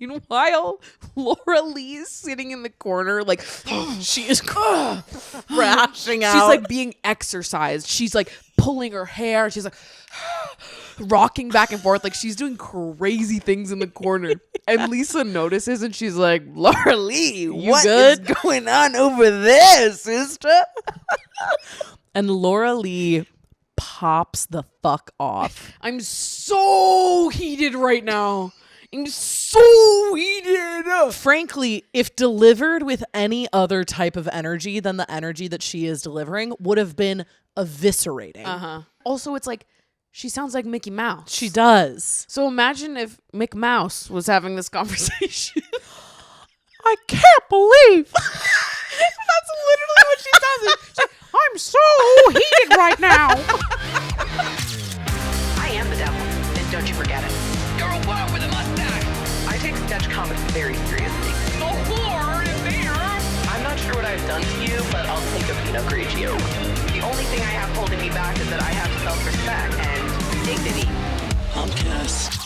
Meanwhile, Laura-Leigh is sitting in the corner, like she is crashing out. She's like being exercised. She's like pulling her hair. She's like rocking back and forth, like she's doing crazy things in the corner. And Lisa notices, and she's like, "Laura-Leigh, what is going on over there, sister?" And Laura-Leigh pops the fuck off. I'm so heated right now. I'm so heated. Frankly, if delivered with any other type of energy than the energy that she is delivering, would have been eviscerating. Also, it's like she sounds like Mickey Mouse. She does. So imagine if Mick Mouse was having this conversation. I can't believe. That's literally what she says. She's like, I'm so heated right now. I am the devil, and don't you forget it. You're a whore with a mustache. I take sketch comics very seriously. The whore is there. I'm not sure what I've done to you, but I'll take a Pinot Grigio. The only thing I have holding me back is that I have self-respect and dignity. Pumpcast.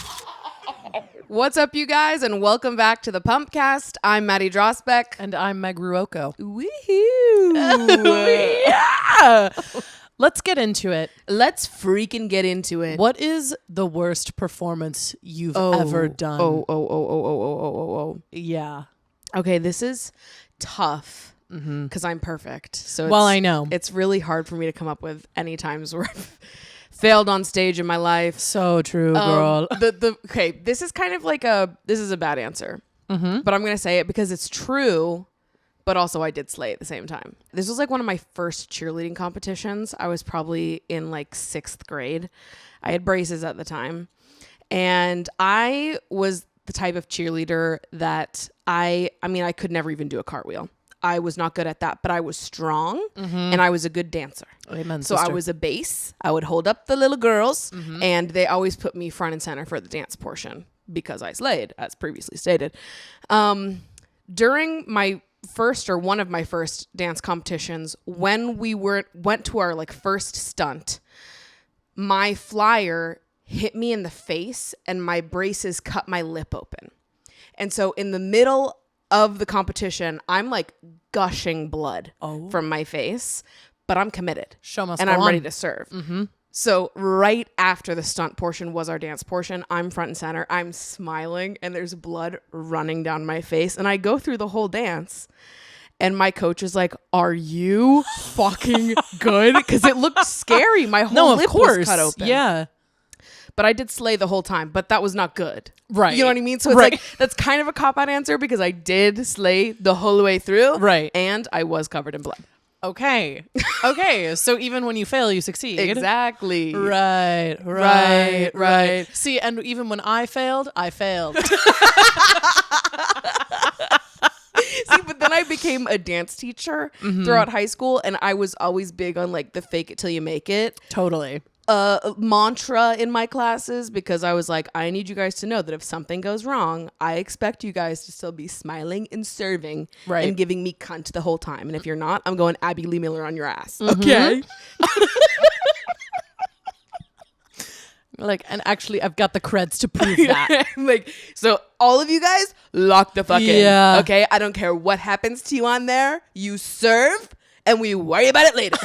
What's up, you guys, and welcome back to the Pumpcast. I'm Maddie Drosbeck. And I'm Meg Ruocco. Woohoo! Yeah! Let's get into it. Let's freaking get into it. What is the worst performance you've ever done? Oh. Yeah. Okay, this is tough because I'm perfect. So Well, I know. It's really hard for me to come up with any times where I've failed on stage in my life. So true, girl. Okay, this is kind of like this is a bad answer, but I'm going to say it because it's true, but also I did slay at the same time. This was like one of my first cheerleading competitions. I was probably in like 6th grade. I had braces at the time, and I was the type of cheerleader that I could never even do a cartwheel. I was not good at that, but I was strong and I was a good dancer. Amen, So sister. I was a bass. I would hold up the little girls, and they always put me front and center for the dance portion because I slayed, as previously stated. During my one of my first dance competitions, when we went to our like first stunt, my flyer hit me in the face and my braces cut my lip open. And so in the middle of the competition, I'm like gushing blood from my face, but I'm committed. Show must and go I'm on. ready to serve. So right after the stunt portion was our dance portion. I'm front and center. I'm smiling and there's blood running down my face. And I go through the whole dance and my coach is like, "Are you fucking good?" Because it looked scary. My whole lip was cut open. Yeah. But I did slay the whole time, but that was not good. Right. You know what I mean? So it's like, that's kind of a cop-out answer because I did slay the whole way through. Right. And I was covered in blood. Okay. So even when you fail, you succeed. Exactly. Right. See, and even when I failed. See, but then I became a dance teacher throughout high school, and I was always big on like the fake it till you make it Totally. mantra in my classes because I was like, I need you guys to know that if something goes wrong, I expect you guys to still be smiling and serving and giving me cunt the whole time. And if you're not, I'm going Abby Lee Miller on your ass. Okay. Like, and actually, I've got the creds to prove that. Like, so all of you guys, lock the fuck in. Yeah. Okay? I don't care what happens to you on there. You serve, and we worry about it later.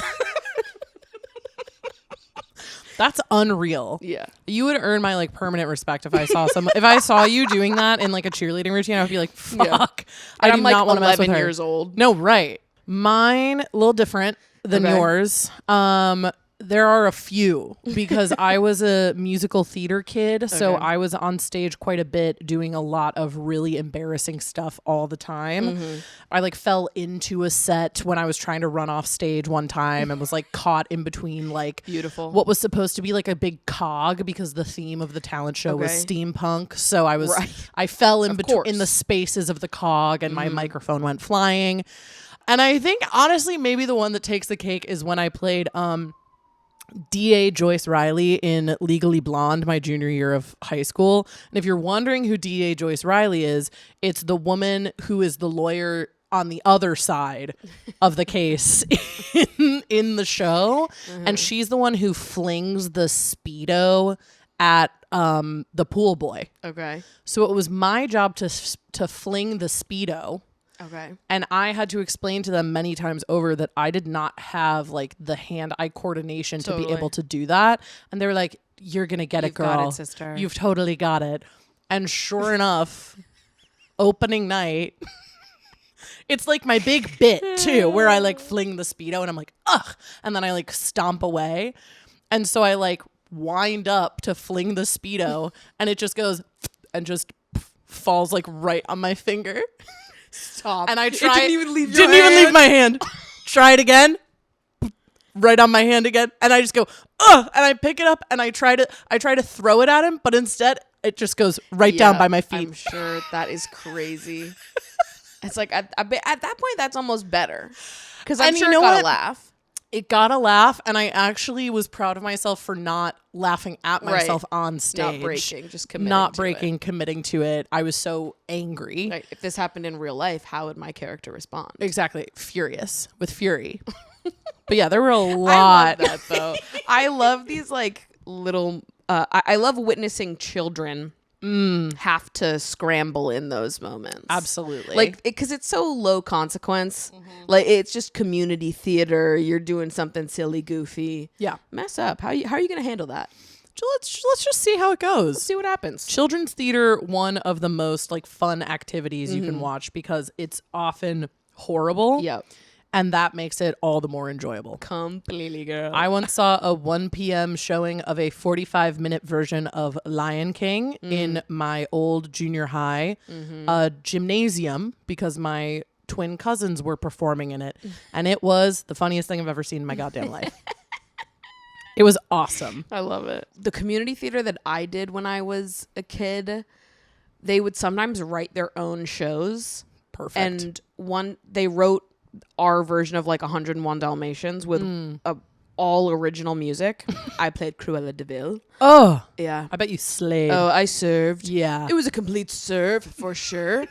That's unreal. Yeah. You would earn my like permanent respect if I saw you doing that in like a cheerleading routine. I would be like, fuck. Yeah. I And do I'm like not want to mess with 11 her. years old. No, right. Mine a little different than Okay. yours. There are a few because I was a musical theater kid. So Okay. I was on stage quite a bit doing a lot of really embarrassing stuff all the time. I like fell into a set when I was trying to run off stage one time and was like caught in between like Beautiful. what was supposed to be like a big cog because the theme of the talent show was Okay. steampunk. So I was, Right. I fell in Of between course. in the spaces of the cog and my microphone went flying. And I think honestly, maybe the one that takes the cake is when I played, D.A. Joyce Riley in Legally Blonde my junior year of high school. And if you're wondering who D.A. Joyce Riley is, it's the woman who is the lawyer on the other side of the case in the show. And she's the one who flings the Speedo at the pool boy. Okay. So it was my job to fling the Speedo. Okay. And I had to explain to them many times over that I did not have like the hand-eye coordination to be able to do that. And they were like, you're going to get it, girl. You've got it, sister. You've totally got it. And sure enough, opening night, it's like my big bit too, where I like fling the Speedo and I'm like, ugh. And then I like stomp away. And so I like wind up to fling the Speedo and it just goes and just falls like right on my finger. Stop. And I tried. It didn't even leave Didn't even leave my hand. Try it again. Right on my hand again. And I just go, ugh. And I pick it up and I try to throw it at him, but instead it just goes right down by my feet. I'm sure that is crazy. It's like at that point, that's almost better. Because I'm sure it got a laugh. It got a laugh, and I actually was proud of myself for not laughing at myself on stage. Not breaking, just committing committing to it. I was so angry. Like, if this happened in real life, how would my character respond? Exactly. Furious. With fury. But yeah, there were a lot. I love that, though. I love these, like, little... I love witnessing children have to scramble in those moments. Absolutely. Like, because it's so low consequence. Like, it's just community theater. You're doing something silly, goofy. Yeah. Mess up. How are you going to handle that? Let's just see how it goes. Let's see what happens. Children's theater, one of the most like fun activities you can watch because it's often horrible. Yep. And that makes it all the more enjoyable. Completely, girl. I once saw a 1 p.m. showing of a 45-minute version of Lion King in my old junior high gymnasium because my twin cousins were performing in it. And it was the funniest thing I've ever seen in my goddamn life. It was awesome. I love it. The community theater that I did when I was a kid, they would sometimes write their own shows. Perfect. And they wrote our version of like 101 Dalmatians with all original music. I played Cruella de Vil. Oh, Yeah. I bet you slayed. Oh, I served. Yeah. It was a complete serve for sure.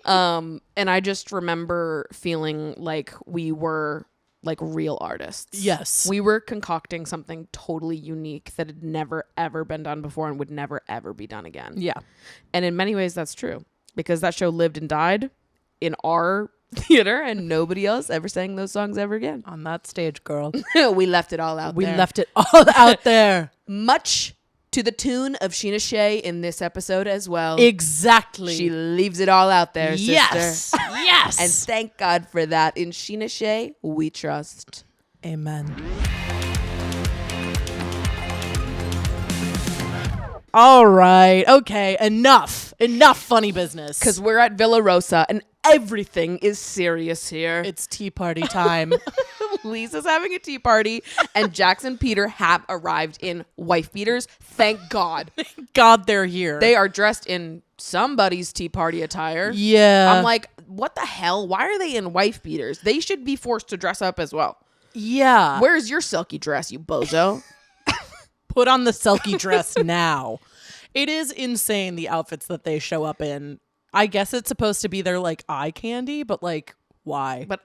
And I just remember feeling like we were like real artists. Yes. We were concocting something totally unique that had never, ever been done before and would never, ever be done again. Yeah. And in many ways, that's true because that show lived and died in our theater and nobody else ever sang those songs ever again. On that stage, girl. We left it all out We there. left it all out there. Much to the tune of Sheena Shea in this episode as well. Exactly. She leaves it all out there, yes. sister. Yes. And thank God for that. In Sheena Shea, we trust. Amen. All right. Okay. Enough funny business. Because we're at Villa Rosa and everything is serious here. it's tea party time. Lisa's having a tea party and Jax and Peter have arrived in wife beaters. Thank God. God, they're here. They are dressed in somebody's tea party attire. Yeah. I'm like, what the hell? Why are they in wife beaters? They should be forced to dress up as well. Yeah. Where's your silky dress, you bozo? Put on the silky dress now. It is insane, the outfits that they show up in. I guess it's supposed to be their like eye candy, but like, why? But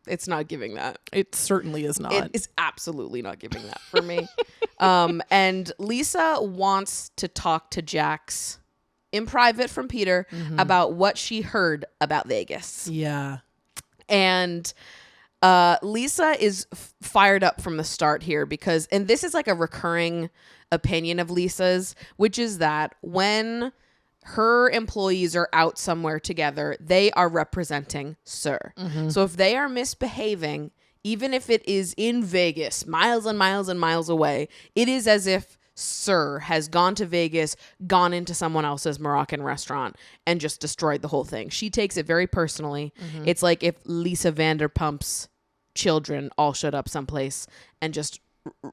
it's not giving that. It certainly is not. It is absolutely not giving that for me. And Lisa wants to talk to Jax in private from Peter about what she heard about Vegas. Yeah. And Lisa is fired up from the start here because, and this is like a recurring opinion of Lisa's, which is that when her employees are out somewhere together, they are representing Sir. So if they are misbehaving, even if it is in Vegas, miles and miles and miles away, it is as if Sir has gone to Vegas, gone into someone else's Moroccan restaurant, and just destroyed the whole thing. She takes it very personally. It's like if Lisa Vanderpump's children all showed up someplace and just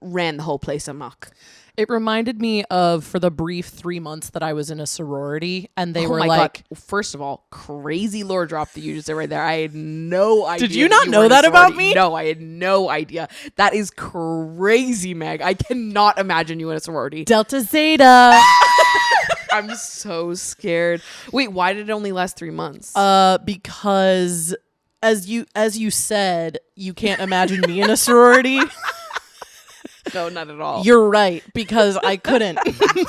ran the whole place amok. It reminded me of for the brief 3 months that I was in a sorority and they were my like, God. First of all, crazy lore drop that you just said right there. I had no idea. Did you not know were in a that about sorority. me? No, I had no idea. That is crazy, Meg. I cannot imagine you in a sorority. Delta Zeta. I'm so scared. Wait, why did it only last 3 months? Because as you said, you can't imagine me in a sorority. No, not at all. You're right, because I couldn't.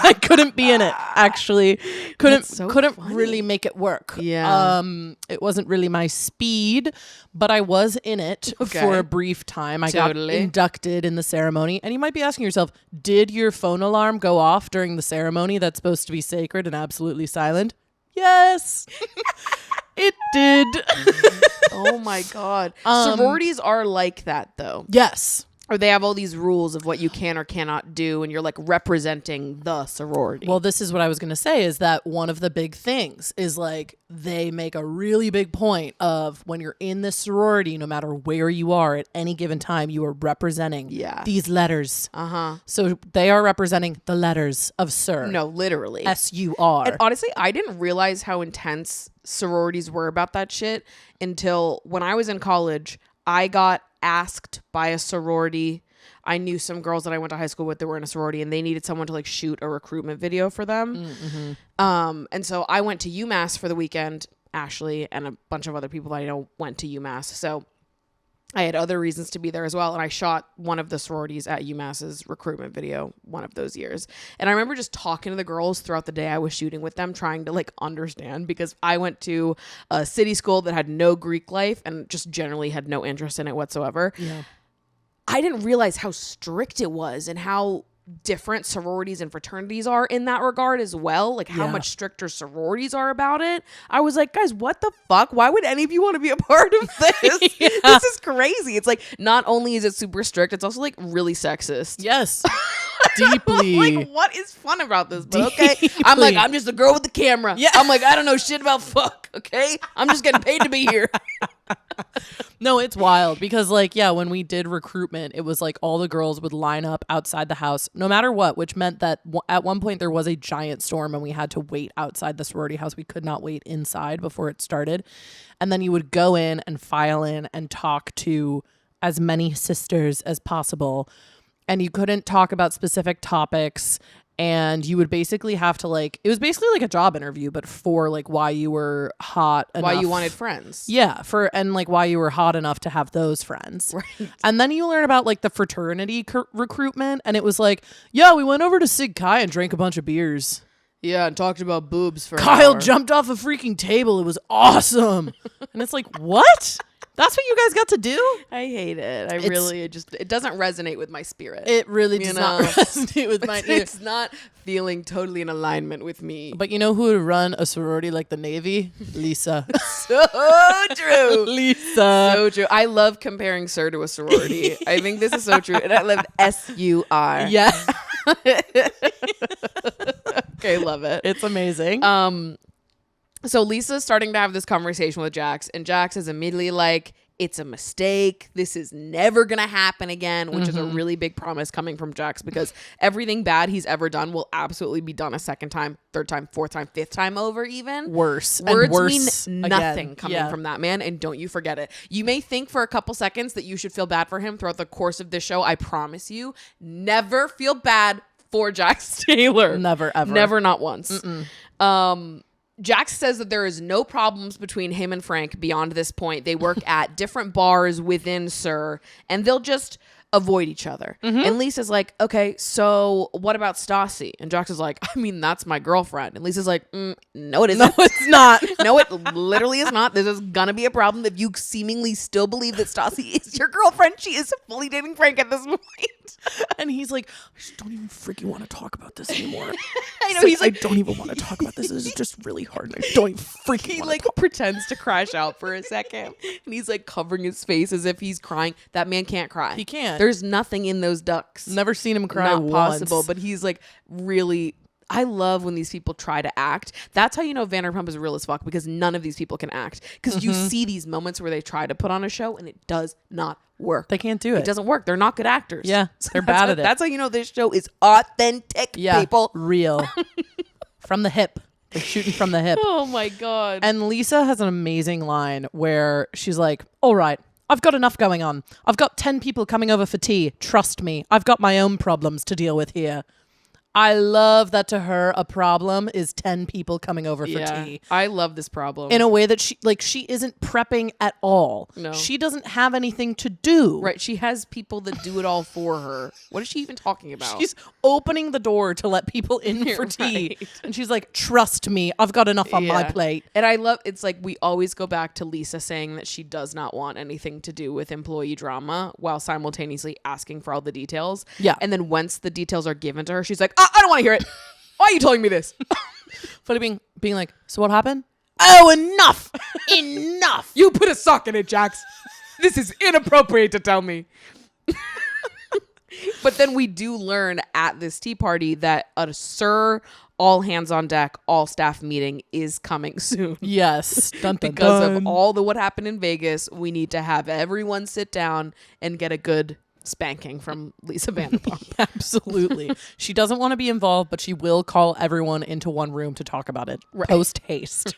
I couldn't be in it. Actually, couldn't so funny. really make it work. Yeah. It wasn't really my speed, but I was in it Okay. for a brief time. I Totally. got inducted in the ceremony, and you might be asking yourself, did your phone alarm go off during the ceremony that's supposed to be sacred and absolutely silent? Yes. It did. Oh my God. Sororities are like that though. Yes. Or they have all these rules of what you can or cannot do, and you're like representing the sorority. Well, this is what I was going to say, is that one of the big things is like they make a really big point of when you're in this sorority, no matter where you are at any given time, you are representing these letters. So they are representing the letters of Sir. no, literally. S-U-R. And honestly, I didn't realize how intense sororities were about that shit until when I was in college. I got asked by a sorority. I knew some girls that I went to high school with that were in a sorority, and they needed someone to like shoot a recruitment video for them. And so I went to UMass for the weekend. Ashley and a bunch of other people that I know went to UMass. So I had other reasons to be there as well. And I shot one of the sororities at UMass's recruitment video one of those years. And I remember just talking to the girls throughout the day I was shooting with them, trying to like understand, because I went to a city school that had no Greek life and just generally had no interest in it whatsoever. Yeah. I didn't realize how strict it was and how different sororities and fraternities are in that regard as well, like how much stricter sororities are about it. I was like, guys, what the fuck? Why would any of you want to be a part of this? This is crazy. It's like, not only is it super strict, it's also like really sexist. Yes. Deeply. Like, what is fun about this? But okay, I'm like, I'm just a girl with the camera. Yeah. I'm like, I don't know shit about fuck. Okay, I'm just getting paid to be here. No, it's wild because like, yeah, when we did recruitment, it was like all the girls would line up outside the house no matter what, which meant that at one point there was a giant storm and we had to wait outside the sorority house. We could not wait inside before it started. And then you would go in and file in and talk to as many sisters as possible. And you couldn't talk about specific topics. And you would basically have to like, it was basically like a job interview, but for like why you were hot enough. Why you wanted friends. Yeah, and like why you were hot enough to have those friends. Right. And then you learn about like the fraternity recruitment, and it was like, yeah, we went over to Sig Chi and drank a bunch of beers. Yeah, and talked about boobs for an Kyle hour. jumped off a freaking table. It was awesome. And it's like, what? That's what you guys got to do? I hate it. It doesn't resonate with my spirit. It really does not know? resonate with mine either. It's not feeling totally in alignment with me. But you know who would run a sorority like the Navy? Lisa. So true. Lisa. So true. I love comparing Sir to a sorority. I think this is so true. And I love SUR. Yeah. Okay, love it. It's amazing. So Lisa's starting to have this conversation with Jax, and Jax is immediately like, it's a mistake. This is never going to happen again, which is a really big promise coming from Jax, because everything bad he's ever done will absolutely be done a second time, third time, fourth time, fifth time over even. Worse. Words and mean worse nothing again. coming from that man, and don't you forget it. You may think for a couple seconds that you should feel bad for him throughout the course of this show. I promise you, never feel bad for Jax Taylor. Never, ever. Never, not once. Jax says that there is no problems between him and Frank beyond this point. They work at different bars within Sir, and they'll just avoid each other. And Lisa's like, okay, so what about Stassi? And Jax is like, I mean, that's my girlfriend. And Lisa's like, no, it isn't. No, it's not. No, it literally is not. This is gonna be a problem if you seemingly still believe that Stassi is your girlfriend. She is fully dating Frank at this point. And he's like, I just don't even freaking want to talk about this anymore. I know, he's like, I don't even want to talk about this. This is just really hard. I don't even freaking he want like to talk. pretends to crash out for a second, and he's like covering his face as if he's crying. That man can't cry. He can't. There's nothing in those ducts. Never seen him cry Not once. possible. But he's like really. I love when these people try to act. That's how you know Vanderpump is real as fuck, because none of these people can act. Because you see these moments where they try to put on a show and it does not work. They can't do it. It doesn't work. They're not good actors. Yeah, they're bad at it. That's how you know this show is authentic, people. Real. From the hip. They're shooting from the hip. Oh my God. And Lisa has an amazing line where she's like, all right, I've got enough going on. I've got 10 people coming over for tea. Trust me, I've got my own problems to deal with here. I love that to her, a problem is 10 people coming over for Yeah. tea. I love this problem. In a way that she isn't prepping at all. No. She doesn't have anything to do. Right. She has people that do it all for her. What is she even talking about? She's opening the door to let people in for tea. Right. And she's like, trust me, I've got enough on my plate. And I love, it's like we always go back to Lisa saying that she does not want anything to do with employee drama while simultaneously asking for all the details. Yeah. And then once the details are given to her, she's like, I don't want to hear it. Why are you telling me this? Funny being like, so what happened? Oh, enough. Enough. You put a sock in it, Jax. This is inappropriate to tell me. But then we do learn at this tea party that a all hands on deck, all staff meeting is coming soon. Yes. Dun, dun, Because dun. of all the what happened in Vegas, we need to have everyone sit down and get a good spanking from Lisa Vanderpump. Absolutely. She doesn't want to be involved, but she will call everyone into one room to talk about it post haste.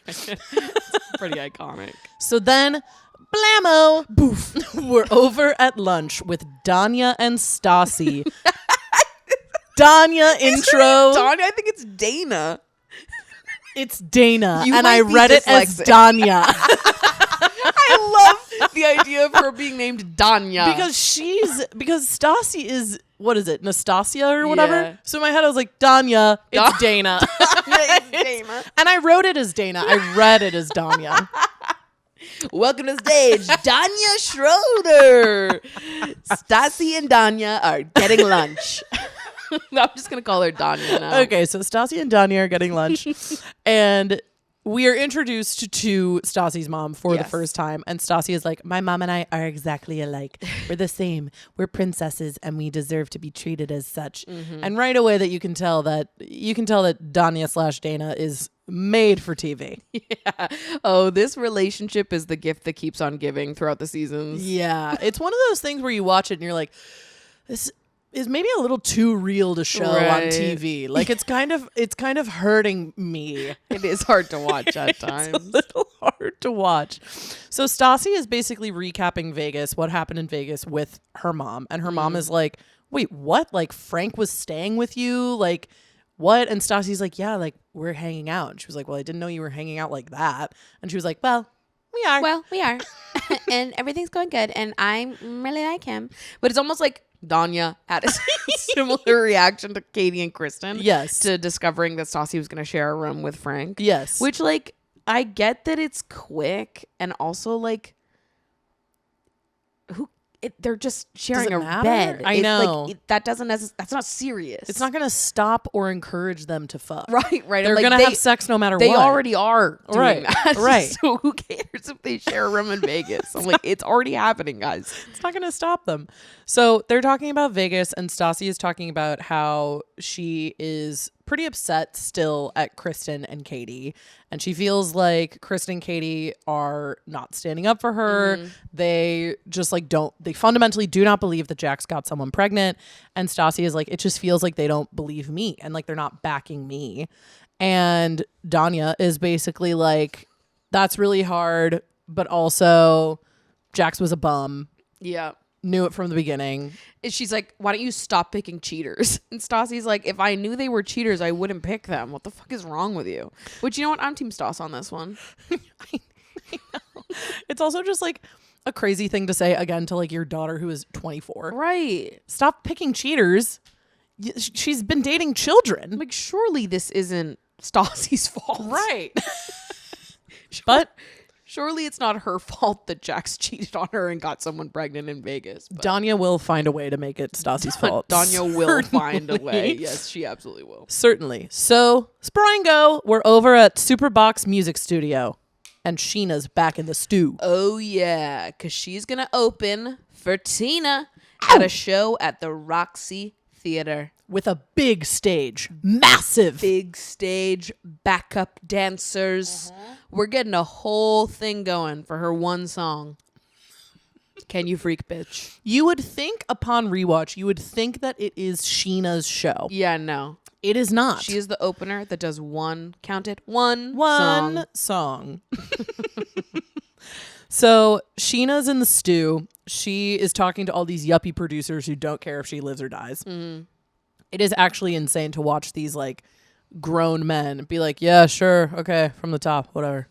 Pretty iconic. So then, blammo, boof, we're over at lunch with Danya and Stassi. Danya intro. Danya, I think it's Dana. It's Dana, You and might I be read it as dyslexic. Danya. I love the idea of her being named Danya. because Stassi is, what is it, Nastasia or whatever? Yeah. So in my head I was like, Danya, it's Dana. it's Dana. And I wrote it as Dana. I read it as Danya. Welcome to the stage, Danya Schroeder. Stassi and Danya are getting lunch. I'm just going to call her Danya now. Okay, so Stassi and Danya are getting lunch. And we are introduced to Stassi's mom for the Yes. first time. And Stassi is like, my mom and I are exactly alike. We're the same. We're princesses and we deserve to be treated as such. And right away that you can tell that Danya/Dana is made for TV. Yeah. Oh, this relationship is the gift that keeps on giving throughout the seasons. Yeah. It's one of those things where you watch it and you're like, this is maybe a little too real to show on Right. TV. Like it's kind of hurting me. It is hard to watch at It's a times. little hard to watch. So Stassi is basically recapping Vegas, what happened in Vegas with her mom. And her mom is like, wait, what? Like Frank was staying with you? Like what? And Stassi's like, yeah, like we're hanging out. And she was like, well, I didn't know you were hanging out like that. And she was like, well, we are. Well, we are. And everything's going good. And I really like him. But it's almost like Danya had a similar reaction to Katie and Kristen. Yes. To discovering that Stassi was going to share a room with Frank. Yes. Which, like, I get that it's quick. And also, like, they're just sharing it a matter? bed. I know. That's not serious. It's not going to stop or encourage them to fuck. Right. They're Like, going to have sex no matter They what. already are doing Right, that. right. So who cares if they share a room in Vegas? I'm like, it's already happening, guys. It's not going to stop them. So they're talking about Vegas, and Stassi is talking about how she is pretty upset still at Kristen and Katie. And she feels like Kristen and Katie are not standing up for her. They just like they fundamentally do not believe that Jax got someone pregnant. And Stassi is like, it just feels like they don't believe me and like they're not backing me. And Danya is basically like, that's really hard, but also Jax was a bum. Yeah. Knew it from the beginning. And she's like, why don't you stop picking cheaters? And Stassi's like, if I knew they were cheaters, I wouldn't pick them. What the fuck is wrong with you? Which, you know what? I'm Team Stas on this one. I know. It's also just like a crazy thing to say again to like your daughter who is 24. Right. Stop picking cheaters. She's been dating children. Like, surely this isn't Stassi's fault. Right. But Surely it's not her fault that Jax cheated on her and got someone pregnant in Vegas. But Danya will find a way to make it Stassi's fault. Danya will find a way. Certainly. Yes, she absolutely will. Certainly. So, Sprango, we're over at Superbox Music Studio. And Sheena's back in the stew. Oh, yeah, because she's going to open for Tina at a show at the ROXY Theater. With a big stage. Massive. Big stage, backup dancers. We're getting a whole thing going for her one song. Can you freak, bitch? You would think upon rewatch, you would think that it is Sheena's show. Yeah, no. It is not. She is the opener that does one song. song. So Sheena's in the stew. She is talking to all these yuppie producers who don't care if she lives or dies. It is actually insane to watch these like grown men be like, yeah, sure, okay, from the top, whatever.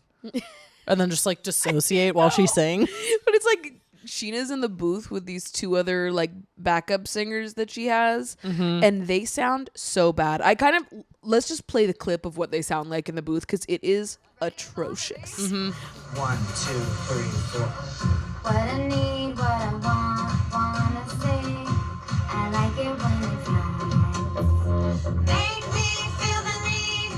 And then just like dissociate while she sings. But it's like Sheena's in the booth with these two other like backup singers that she has, and they sound so bad. Let's just play the clip of what they sound like in the booth because it is atrocious. 1, 2, 3, 4. What I need, what I wanna say. I like it when it's nice. Make me feel the need.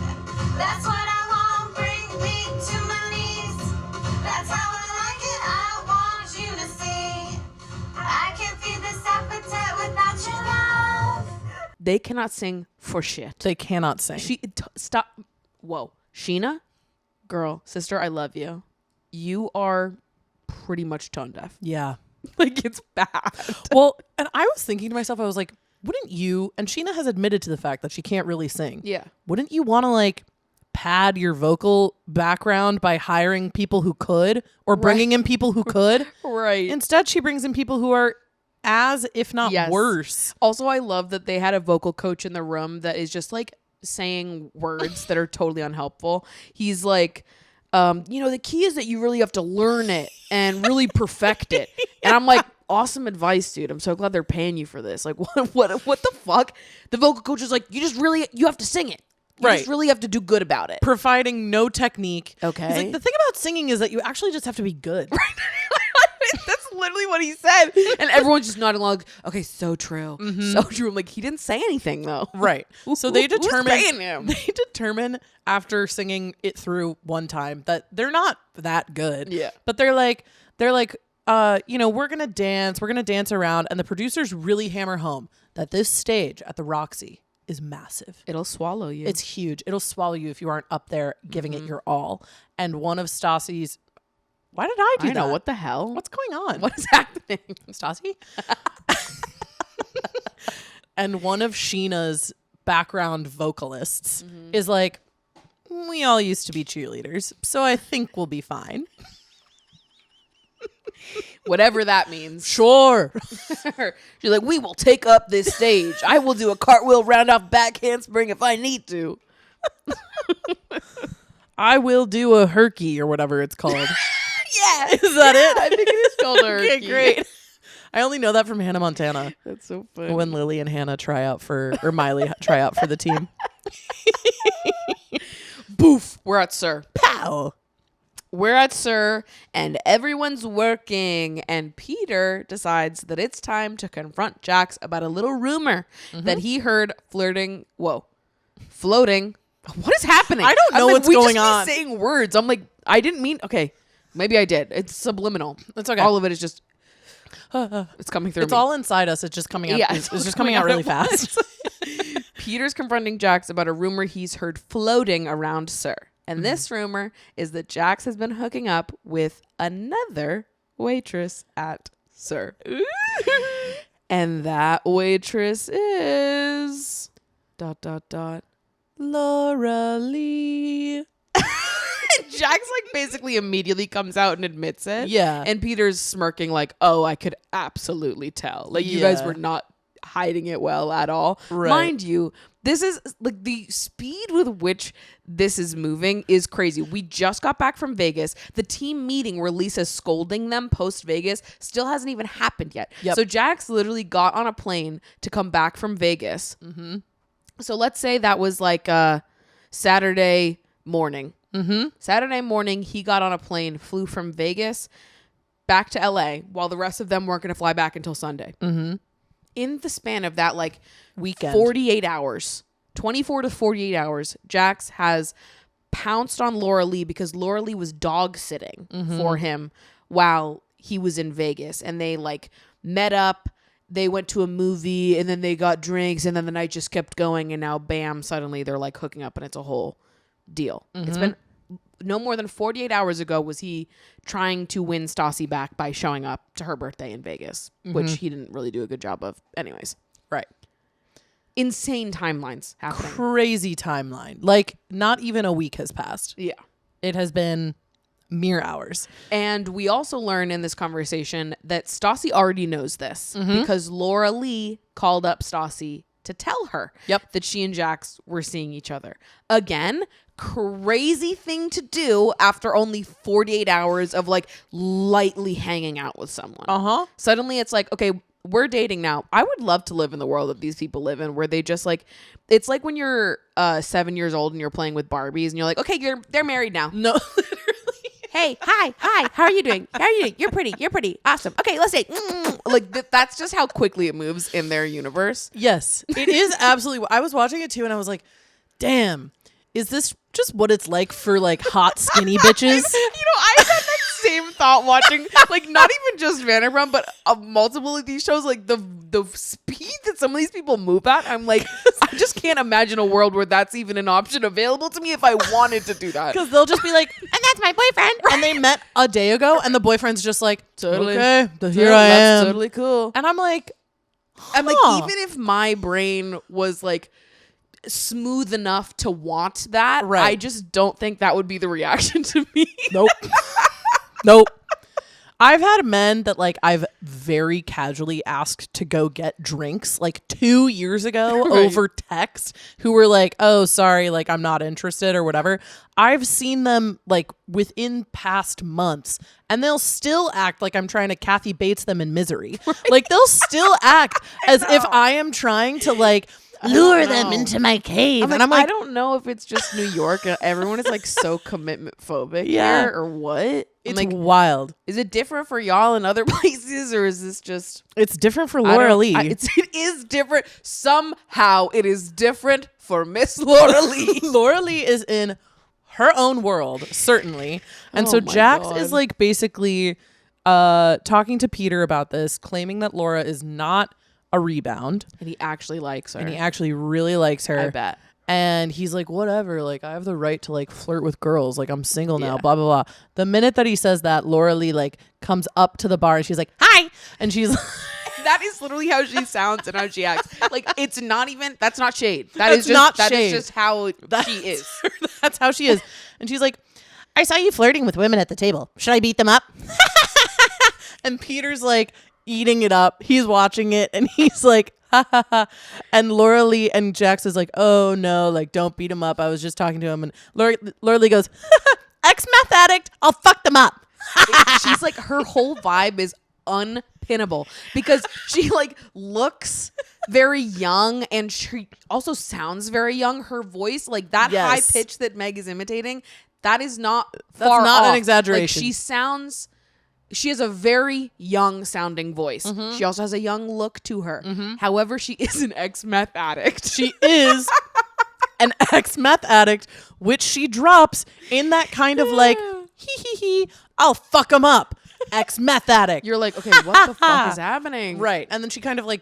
That's what I want. Bring me to my knees. That's how I like it. I want you to see. I can't feed this appetite without your love. They cannot sing for shit. They cannot sing. Stop. Whoa. Sheena, girl, sister, I love you. You are pretty much tone deaf. Yeah. Like, it's bad. Well, and I was thinking to myself, I was like, wouldn't you, and Sheena has admitted to the fact that she can't really sing. Yeah. Wouldn't you want to like pad your vocal background by hiring people who could or bringing in people who could? Right. Instead, she brings in people who are as, if not worse. Also, I love that they had a vocal coach in the room that is just like saying words that are totally unhelpful. He's like, the key is that you really have to learn it and really perfect it. And I'm like, awesome advice, dude. I'm so glad they're paying you for this. Like, what the fuck? The vocal coach is like, you have to sing it. You just really have to do good about it. Providing no technique. Okay. He's like, the thing about singing is that you actually just have to be good. That's literally what he said. And everyone's just nodding along. Okay, so true. So true. I'm like, he didn't say anything though. Right. So they Who's paying determine him? they determine after singing it through one time that they're not that good. Yeah. But they're like, we're gonna dance around, and the producers really hammer home that this stage at the ROXY is massive. It'll swallow you. It's huge. It'll swallow you if you aren't up there giving it your all. And one of Stassi's, why did I do that? know. What the hell? What's going on? What is happening? Stassi? And one of Sheena's background vocalists is like, we all used to be cheerleaders, so I think we'll be fine. Whatever that means. Sure. She's like, we will take up this stage. I will do a cartwheel round off back handspring if I need to. I will do a herky or whatever it's called. Yeah. Is that it? I think it is called a Okay, herky. great. I only know that from Hannah Montana. That's so funny. When Lily and Hannah Miley try out for the team. Boof. We're at Sir. Pow. We're at Sir, and everyone's working, and Peter decides that it's time to confront Jax about a little rumor that he heard floating. What is happening? I don't know what's going on. We just be saying words. I'm like, I didn't mean. Okay, maybe I did. It's subliminal. It's okay. All of it is just. It's coming through. It's all inside us. It's just coming out. Yeah, It's just coming out really fast. Peter's confronting Jax about a rumor he's heard floating around Sir. And this rumor is that Jax has been hooking up with another waitress at Sir. And that waitress is ... Laura-leigh. Jax like basically immediately comes out and admits it. Yeah. And Peter's smirking like, oh, I could absolutely tell. Like, you guys were not hiding it well at all. Right. Mind you, this is like the speed with which this is moving is crazy. We just got back from Vegas. The team meeting where Lisa's scolding them post Vegas still hasn't even happened yet. Yep. So Jax literally got on a plane to come back from Vegas. So let's say that was like Saturday morning. Saturday morning, he got on a plane, flew from Vegas back to LA while the rest of them weren't going to fly back until Sunday. In the span of that like Weekend. 48 hours, 24 to 48 hours, Jax has pounced on Laura-Leigh because Laura-Leigh was dog sitting for him while he was in Vegas. And they like met up, they went to a movie, and then they got drinks, and then the night just kept going, and now bam, suddenly they're like hooking up and it's a whole deal. It's been no more than 48 hours ago was he trying to win Stassi back by showing up to her birthday in Vegas, which he didn't really do a good job of anyways. Right. Insane timelines happening. Crazy timeline. Like, not even a week has passed. Yeah. It has been mere hours. And we also learn in this conversation that Stassi already knows this because Laura-Leigh called up Stassi to tell her Yep. that she and Jax were seeing each other. Again, crazy thing to do after only 48 hours of like lightly hanging out with someone. Uh-huh. Suddenly it's like, okay, we're dating now. I would love to live in the world that these people live in, where they just like, it's like when you're 7 years old and you're playing with Barbies and you're like, okay, they're married now. No, literally. Hey, hi, how are you doing? You're pretty, awesome. Okay, let's date. Like that's just how quickly it moves in their universe. Yes, it is absolutely. I was watching it too, and I was like, damn, is this just what it's like for like hot skinny bitches? I had that same thought watching, like, not even just Vanderpump, but multiple of these shows. Like the speed that some of these people move at, I'm like, I just can't imagine a world where that's even an option available to me if I wanted to do that. Because they'll just be like, and that's my boyfriend. And they met a day ago, and the boyfriend's just like, Totally. okay, here I am. That's totally cool. And I'm like, I'm like, huh. even if my brain was like smooth enough to want that, Right. I just don't think that would be the reaction to me. Nope. Nope. I've had men that like I've very casually asked to go get drinks like 2 years ago Right. over text who were like, oh, sorry, like I'm not interested or whatever. I've seen them like within past months and they'll still act like I'm trying to Kathy Bates them in Misery. Right. Like they'll still act as if I am trying to like lure them into my cave. I'm like, I don't know if it's just New York. Everyone is like so commitment phobic here or what. It's like, wild. is it different for y'all in other places, or is this just... It's different for laura-leigh. It is different. Somehow it is different for Miss laura-leigh. laura-leigh is in her own world, certainly. And so my Jax God. is like basically talking to Peter about this, claiming that Laura is not a rebound. And he actually likes her. And he actually really likes her. I bet. And he's like, whatever, like I have the right to like flirt with girls. Like I'm single now, Yeah. blah, blah, blah. The minute that he says that, Laura-leigh like comes up to the bar and she's like, hi. And she's That is literally how she sounds and how she acts. Like, it's not even, that's not shade. That's not that shade. is just how she is. That's how she is. And she's like, I saw you flirting with women at the table. Should I beat them up? And Peter's like eating it up. He's watching it and he's like, ha ha ha. And laura-leigh and Jax is like, oh no, like don't beat him up. I was just talking to him. And laura-leigh goes, ex-meth addict. I'll fuck them up. She's like, her whole vibe is unpinnable because she like looks very young and she also sounds very young. Her voice, like that Yes. high pitch that Meg is imitating, that is not That's far not an off. exaggeration. Like, she has a very young sounding voice. Mm-hmm. She also has a young look to her. However, she is an ex-meth addict. She is an ex-meth addict, which she drops in that kind of like, hee, I'll fuck him up. Ex-meth addict. You're like, okay, what the fuck is happening? Right. And then she kind of like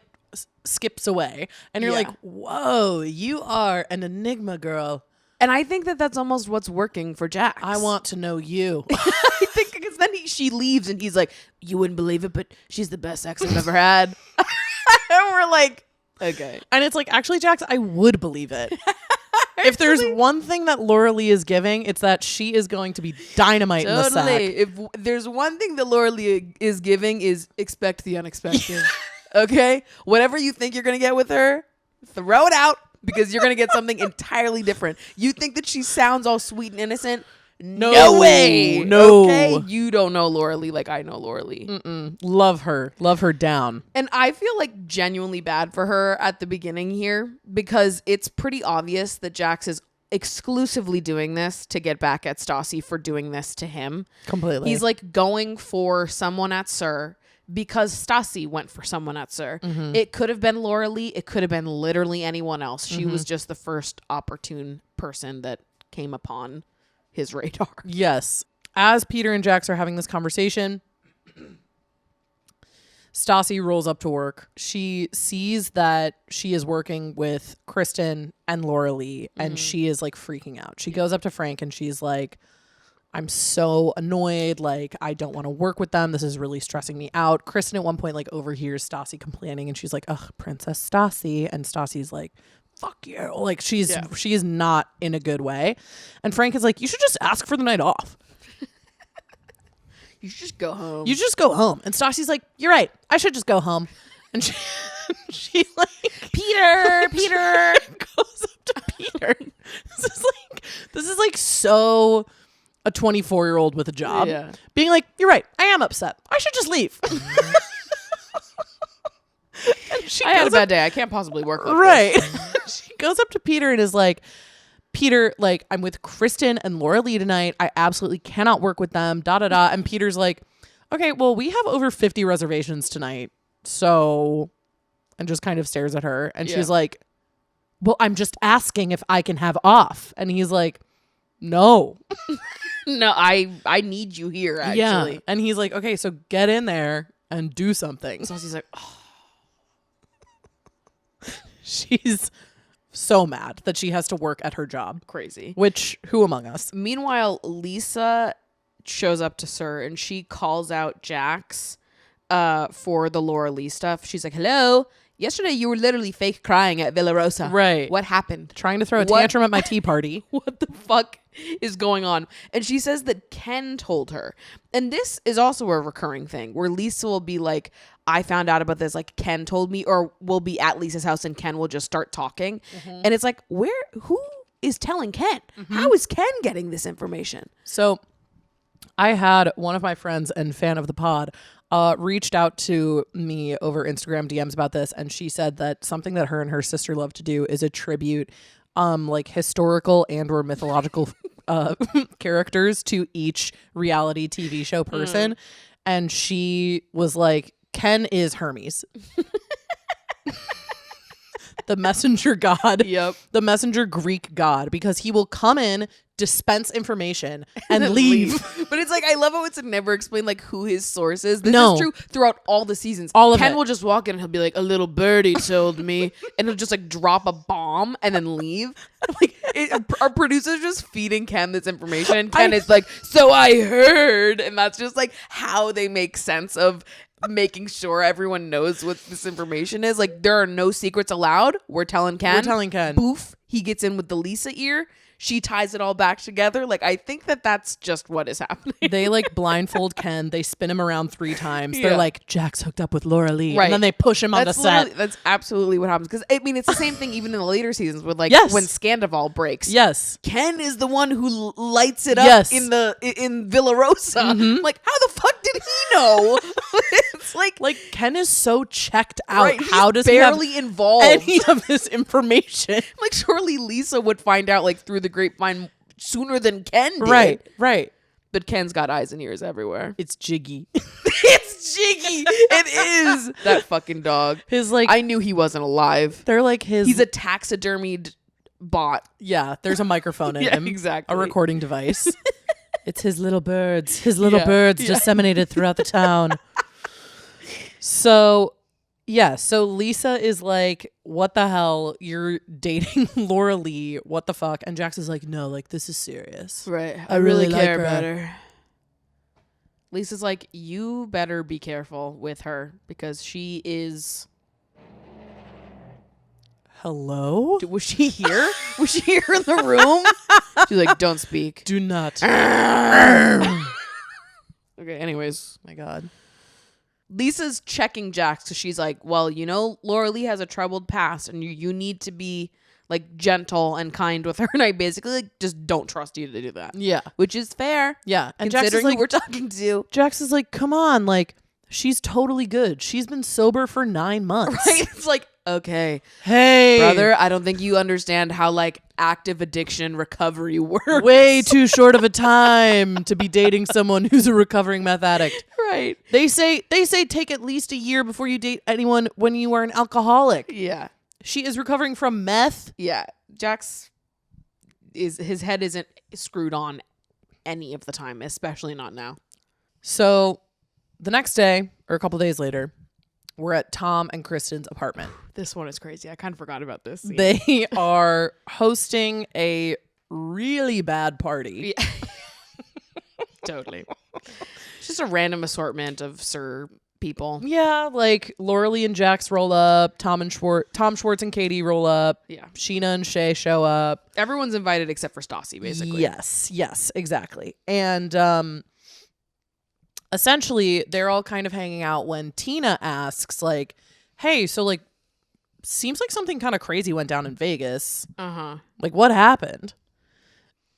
skips away. And you're Yeah. like, whoa, you are an enigma, girl. And I think that that's almost what's working for Jax. I want to know you. I think because then she leaves and he's like, you wouldn't believe it, but she's the best ex I've ever had. And we're like, okay. And it's like, actually, Jax, I would believe it. If there's one thing that laura-leigh is giving, it's that she is going to be dynamite in the sack. If there's one thing that laura-leigh is giving is expect the unexpected. Okay? Whatever you think you're going to get with her, throw it out because you're going to get something entirely different. You think that she sounds all sweet and innocent? No way. No. Okay? You don't know laura-leigh like I know laura-leigh. Love her down. And I feel like genuinely bad for her at the beginning here because it's pretty obvious that Jax is exclusively doing this to get back at Stassi for doing this to him. Completely. He's like going for someone at SUR because Stassi went for someone at SUR. It could have been laura-leigh. It could have been literally anyone else. She was just the first opportune person that came upon his radar. Yes. As Peter and Jax are having this conversation, Stassi rolls up to work. She sees that she is working with Kristen and laura-leigh, and she is like freaking out. She goes up to Frank and she's like, I'm so annoyed. Like, I don't want to work with them. This is really stressing me out. Kristen at one point like overhears Stassi complaining and she's like, ugh, Princess Stassi. And Stassi's like, fuck you. Like she is not in a good way. And Frank is like, you should just ask for the night off. You should just go home. You just go home. And Stassi's like, you're right. I should just go home. And she like Peter goes up to Peter. This is like so a 24-year-old with a job. Yeah. Being like, you're right, I am upset. I should just leave. I had a bad day. I can't possibly work with right. She goes up to Peter and is like, Peter, like, I'm with Kristen and Laura-Leigh tonight. I absolutely cannot work with them. Da da da. And Peter's like, okay, well, we have over 50 reservations tonight. So, and just kind of stares at her. And she's like, well, I'm just asking if I can have off. And he's like, no. No, I need you here, actually. Yeah. And he's like, okay, so get in there and do something. So he's like, oh. She's so mad that she has to work at her job. Crazy. Which, who among us? Meanwhile, Lisa shows up to Sir and she calls out Jax for the Laura-Leigh stuff. She's like, hello, yesterday you were literally fake crying at Villa Rosa. Right. What happened? Trying to throw a tantrum at my tea party. What the fuck is going on? And she says that Ken told her. And this is also a recurring thing where Lisa will be like, I found out about this, like Ken told me, or we'll be at Lisa's house and Ken will just start talking. And it's like, who is telling Ken? How is Ken getting this information? So I had one of my friends and fan of the pod reached out to me over Instagram DMs about this. And she said that something that her and her sister love to do is attribute like historical and or mythological characters to each reality TV show person. And she was like, Ken is Hermes. The messenger god. Yep. The messenger Greek god, because he will come in, dispense information, and leave. But it's like, I love how it's never explained like who his source is. This No. is true throughout all the seasons. All of Ken it. will just walk in and he'll be like, a little birdie told me, and he'll just like drop a bomb and then leave. Like, our producers just feeding Ken this information, and Ken is like, so I heard, and that's just like how they make sense of making sure everyone knows what this information is. Like, there are no secrets allowed. We're telling Ken. We're telling Ken. Boof. He gets in with the Lisa ear. She ties it all back together. Like, I think that's just what is happening. They like blindfold Ken. They spin him around 3 times. Yeah. They're like, Jack's hooked up with Laura-Leigh. Right. And then they push him on the set. That's absolutely what happens. Because, I mean, it's the same thing even in the later seasons with, like, Yes. when Scandival breaks. Yes. Ken is the one who lights it up Yes. in Villa Rosa. Like, how the fuck did he know? It's like Ken is so checked out. right, How he's does he have barely involved? any of this information? Like, surely Lisa would find out, like, through the grapevine sooner than Ken did. Right. But Ken's got eyes and ears everywhere. It's Jiggy. It's Jiggy. It is. That fucking dog. His like, I knew he wasn't alive. they're like his. He's a taxidermied bot. yeah. There's a microphone in Yeah, him. exactly. A recording device. It's his little birds. His little Yeah, birds yeah. disseminated throughout the town. So, yeah. So Lisa is like, what the hell? You're dating Laura-Leigh. What the fuck? And Jax is like, no, like, this is serious. Right. I really like care her. about her. Lisa's like, you better be careful with her because she is. Hello? Was she here? Was she here in the room? She's like, don't speak. Do not. Okay, anyways. My God. Lisa's checking Jax because she's like, well, you know, Laura-Leigh has a troubled past and you need to be like gentle and kind with her. And I basically like just don't trust you to do that. Yeah. Which is fair. Yeah. And Jax is Considering like, who we're talking to. Jax is like, come on. Like, she's totally good. She's been sober for 9 months. Right? It's like, okay, Hey. brother, I don't think you understand how like active addiction recovery works. Way too short of a time to be dating someone who's a recovering meth addict. Right. They say take at least a year before you date anyone when you are an alcoholic. Yeah. She is recovering from meth. Yeah. Jax his head isn't screwed on any of the time, especially not now. So the next day, or a couple days later, we're at Tom and Kristen's apartment. This one is crazy. I kind of forgot about this scene. They are hosting a really bad party. Yeah. Totally. It's just a random assortment of Sir people. Yeah, like Laura-Leigh and Jax roll up, Tom Schwartz and Katie roll up, Yeah. SCHEANA and Shay show up. Everyone's invited except for Stassi, basically. Yes, exactly. And essentially they're all kind of hanging out when Tina asks like, hey, so like, seems like something kind of crazy went down in Vegas. Uh-huh. Like, what happened?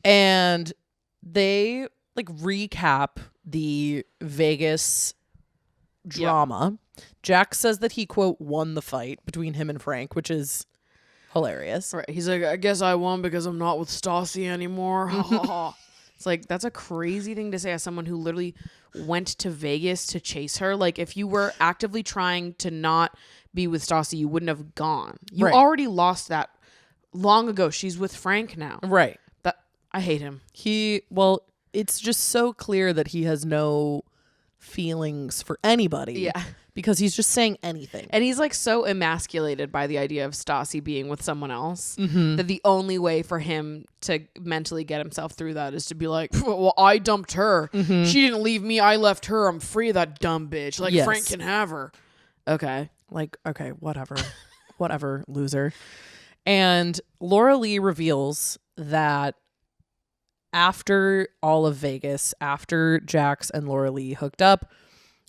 And they like recap the Vegas drama. Jax says that he, quote, won the fight between him and Frank, which is hilarious. Right. He's like, I guess I won because I'm not with Stassi anymore. It's like, that's a crazy thing to say as someone who literally went to Vegas to chase her. Like, if you were actively trying to not be with Stassi, you wouldn't have gone. You Right. already lost that long ago. She's with Frank now. Right. I hate him. It's just so clear that he has no feelings for anybody. Yeah. Because he's just saying anything. And he's like so emasculated by the idea of Stassi being with someone else that the only way for him to mentally get himself through that is to be like, well, I dumped her. She didn't leave me. I left her. I'm free of that dumb bitch. Like, Yes. Frank can have her. Okay. Like, okay, whatever. Whatever, loser. And Laura-Leigh reveals that after all of Vegas, after Jax and Laura-Leigh hooked up,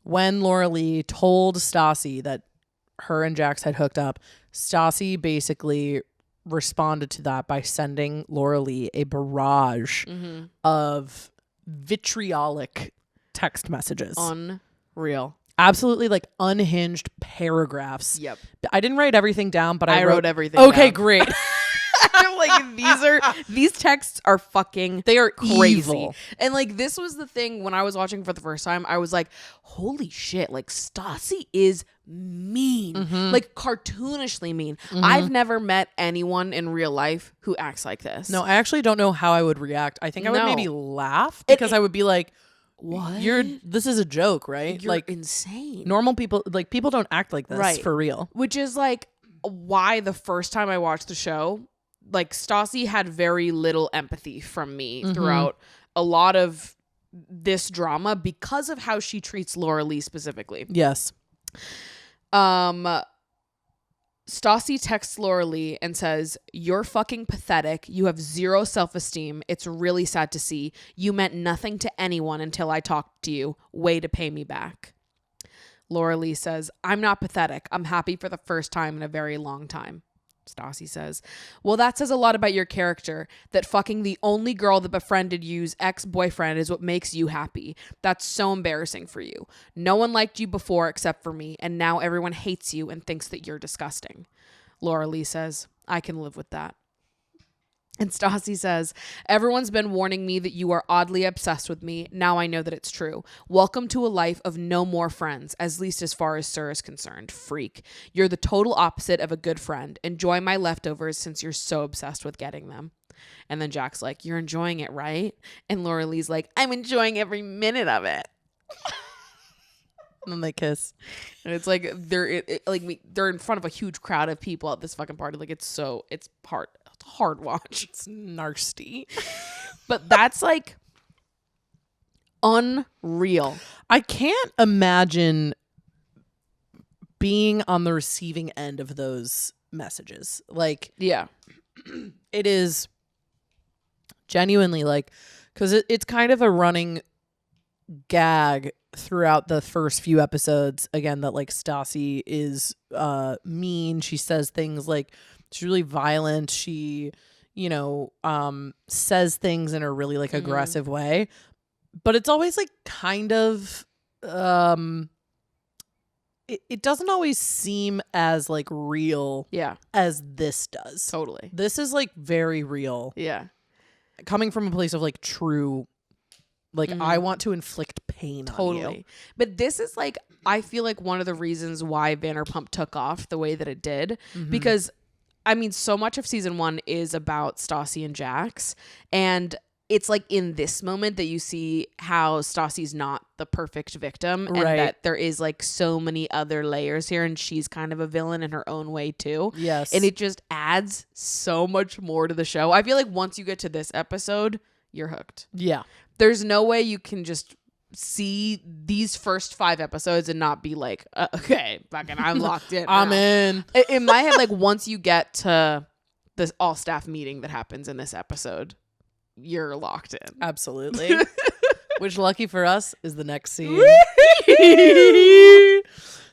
when Laura-Leigh told Stassi that her and Jax had hooked up, Stassi basically responded to that by sending Laura-Leigh a barrage of vitriolic text messages. Unreal. Absolutely like unhinged paragraphs. Yep. I didn't write everything down, but I wrote everything Okay, down. great. I'm like, these texts are fucking They are crazy. evil. And like, this was the thing when I was watching for the first time, I was like, holy shit, like Stassi is mean, like cartoonishly mean. I've never met anyone in real life who acts like this. No, I actually don't know how I would react. I think I would No. maybe laugh because I would be like, What? this is a joke, right? You're like insane. normal people, like people don't act like this Right. for real. Which is like why the first time I watched the show, like Stassi had very little empathy from me throughout a lot of this drama because of how she treats Laura-Leigh specifically. Yes. Stassi texts Laura-Leigh and says, "You're fucking pathetic. You have zero self-esteem. It's really sad to see. You meant nothing to anyone until I talked to you. Way to pay me back." Laura-Leigh says, "I'm not pathetic. I'm happy for the first time in a very long time." Stassi says, "Well, that says a lot about your character, that fucking the only girl that befriended you's ex-boyfriend is what makes you happy. That's so embarrassing for you. No one liked you before except for me, and now everyone hates you and thinks that you're disgusting." Laura-Leigh says, "I can live with that." And Stassi says, "Everyone's been warning me that you are oddly obsessed with me. Now I know that it's true. Welcome to a life of no more friends, at least as far as Sir is concerned. Freak. You're the total opposite of a good friend. Enjoy my leftovers since you're so obsessed with getting them." And then Jack's like, "You're enjoying it, right?" And Laura-Leigh's like, "I'm enjoying every minute of it." And then they kiss. And it's like they're in front of a huge crowd of people at this fucking party. Like it's hard watch. It's nasty. But that's like unreal. I can't imagine being on the receiving end of those messages. Like, Yeah. it is genuinely like, because it's kind of a running gag throughout the first few episodes, again, that like Stassi is mean. She says things like, she's really violent. She, says things in a really like aggressive way, but it's always like kind of, it doesn't always seem as like real Yeah. as this does. Totally. This is like very real, Yeah. coming from a place of like true, like I want to inflict pain on you. Totally. But this is like, I feel like one of the reasons why Vanderpump took off the way that it did, because I mean, so much of season 1 is about Stassi and Jax, and it's like in this moment that you see how Stassi's not the perfect victim, and Right. that there is like so many other layers here, and she's kind of a villain in her own way too. Yes. And it just adds so much more to the show. I feel like once you get to this episode, you're hooked. Yeah. There's no way you can just see these first 5 episodes and not be like, okay, fucking I'm locked in. I'm now." in. In my head, like once you get to this all staff meeting that happens in this episode, you're locked in. Absolutely. Which, lucky for us, is the next scene.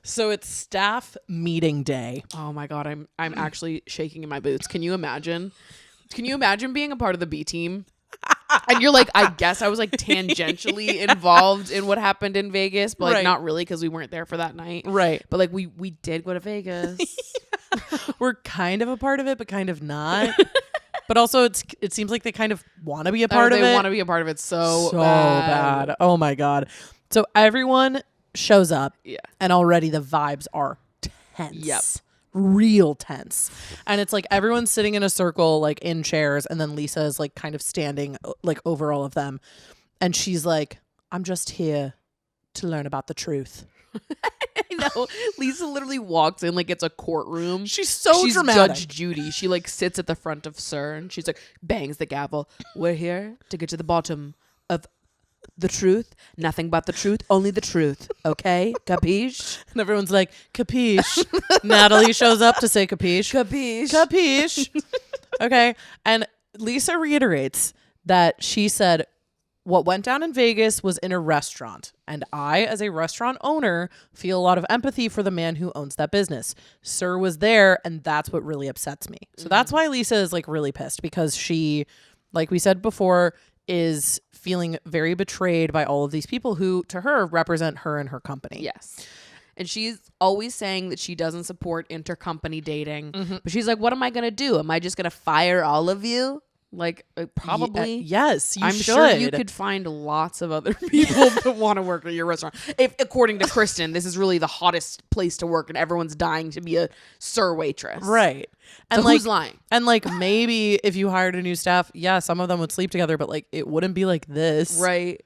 So it's staff meeting day. Oh my God, I'm actually shaking in my boots. Can you imagine? Can you imagine being a part of the B team? And you're like, I guess I was like tangentially involved in what happened in Vegas, but like Right. not really because we weren't there for that night. Right. But like we did go to Vegas. We're kind of a part of it, but kind of not. But also it seems like they kind of want to be a part of it. They want to be a part of it so bad. Oh my God. So everyone shows up. Yeah. And already the vibes are tense. Yep. Real tense. And it's like everyone's sitting in a circle, like in chairs, and then Lisa is like kind of standing like over all of them. And she's like, I'm just here to learn about the truth. I know. Lisa literally walks in like it's a courtroom. She's She's dramatic. Judge Judy. She like sits at the front of Sir and she's like bangs the gavel. We're here to get to the bottom of the truth. Nothing but the truth. Only the truth. Okay? Capiche? And everyone's like, capiche. Natalie shows up to say capiche. Capiche? Capiche. Okay. And Lisa reiterates that she said, what went down in Vegas was in a restaurant. And I, as a restaurant owner, feel a lot of empathy for the man who owns that business. Sir was there, and that's what really upsets me. So that's why Lisa is like really pissed, because she, like we said before, is feeling very betrayed by all of these people who, to her, represent her and her company. Yes. And she's always saying that she doesn't support intercompany dating. But she's like, what am I going to do? Am I just going to fire all of you? Like, probably. Yes, you I'm should. sure you could find lots of other people that want to work at your restaurant. If, according to Kristen, this is really the hottest place to work and everyone's dying to be a Sir waitress. Right. So who's lying? And like maybe if you hired a new staff, yeah, some of them would sleep together, but like it wouldn't be like this. Right.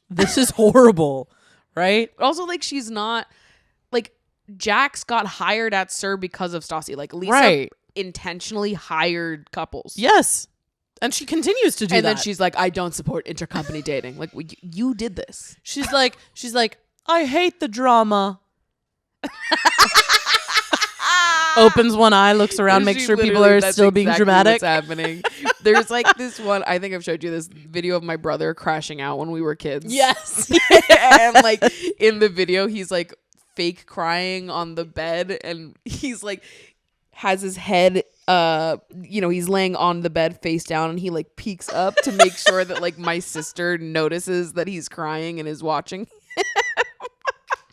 This is horrible. Right? Also, like, she's not, like, Jax got hired at Sir because of Stassi. Like, Lisa Right. intentionally hired couples. Yes. And she continues to do And that. then she's like, I don't support intercompany dating. Like, you did this. She's like, I hate the drama. Opens one eye, looks around, makes She sure people literally- are that's still being exactly dramatic. What's happening? There's like this one. I think I've showed you this video of my brother crashing out when we were kids. Yes. And like in the video, he's like fake crying on the bed, and he's like has his head. He's laying on the bed face down, and he like peeks up to make sure that like my sister notices that he's crying and is watching.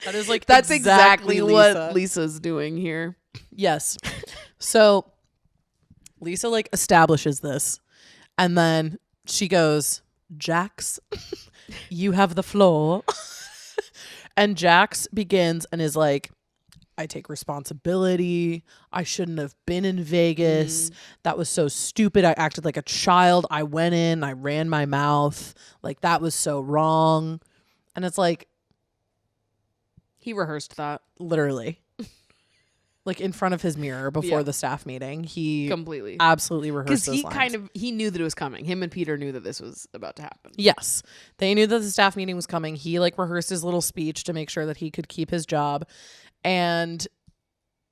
That is like That's exactly Lisa. what Lisa's doing here. Yes. So Lisa like establishes this, and then she goes, Jax, you have the floor. And Jax begins and is like, I take responsibility. I shouldn't have been in Vegas. That was so stupid. I acted like a child. I went in, I ran my mouth. Like, that was so wrong. And it's like, He rehearsed that literally. Like in front of his mirror before Yeah. the staff meeting. He completely. absolutely rehearsed Because those he knew that it was coming. Him and Peter knew that this was about to happen. Yes. They knew that the staff meeting was coming. He like rehearsed his little speech to make sure that he could keep his job. And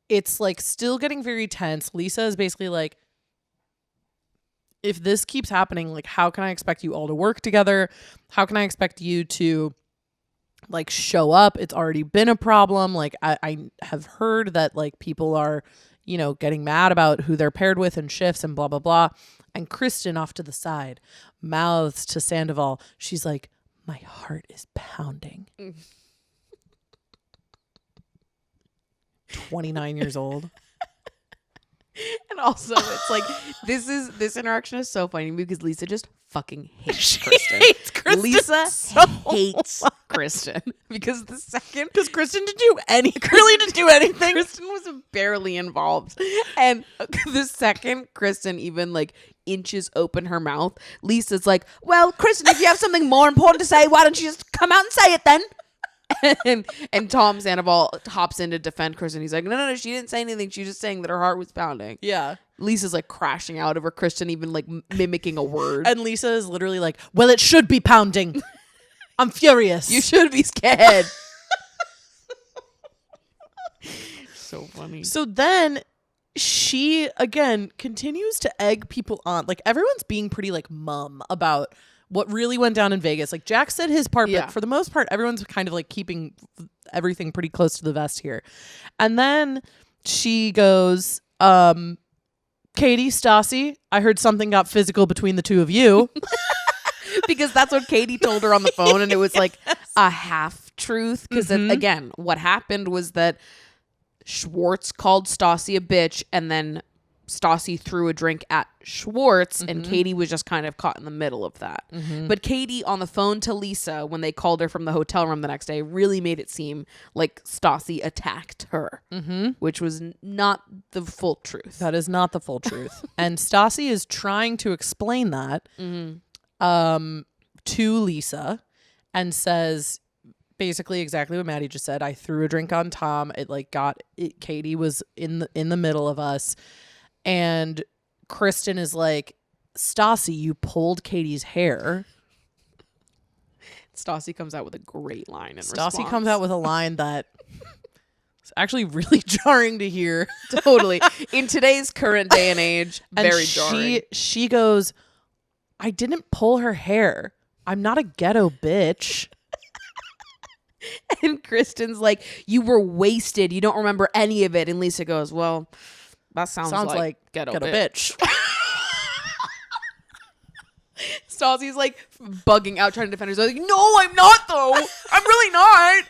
it's like still getting very tense. Lisa is basically like, if this keeps happening, like how can I expect you all to work together? How can I expect you to like show up? It's already been a problem. Like I have heard that like people are, getting mad about who they're paired with and shifts and blah, blah, blah. And Kristen off to the side mouths to Sandoval. She's like, my heart is pounding. 29 years old. And also, it's like this interaction is so funny because Lisa just fucking hates Kristen. hates Kristen Lisa so hates Kristen because the second Because Kristen didn't do anything. Kristen was barely involved, and the second Kristen even like inches open her mouth, Lisa's like, "Well, Kristen, if you have something more important to say, why don't you just come out and say it then?" And Tom Sandoval hops in to defend Kristen. He's like, no, she didn't say anything. She was just saying that her heart was pounding. Yeah. Lisa's like crashing out over Kristen even like mimicking a word. And Lisa is literally like, well, it should be pounding. I'm furious. You should be scared. So funny. So then she, again, continues to egg people on. Like, everyone's being pretty, like, mum about what really went down in Vegas. Like, Jack said his part, Yeah. but for the most part, everyone's kind of, like, keeping everything pretty close to the vest here. And then she goes, Katie, Stassi, I heard something got physical between the two of you. Because that's what Katie told her on the phone, and it was like a half truth. Because again, what happened was that Schwartz called Stassi a bitch, and then Stassi threw a drink at Schwartz, and Katie was just kind of caught in the middle of that. But Katie on the phone to Lisa when they called her from the hotel room the next day really made it seem like Stassi attacked her, which was not the full truth. That is not the full truth. And Stassi is trying to explain that to Lisa and says basically exactly what Maddie just said. I threw a drink on Tom. It like got it. Katie was in the middle of us. And Kristen is like, Stassi, you pulled Katie's hair. Stassi comes out with a great line in Stassi response. comes out with a line that is actually really jarring to hear. Totally. In today's current day and age, And very jarring. She goes, I didn't pull her hair. I'm not a ghetto bitch. And Kristen's like, you were wasted. You don't remember any of it. And Lisa goes, well, that sounds like ghetto bitch. Stassi's like bugging out, trying to defend herself. Like, no, I'm not though. I'm really not.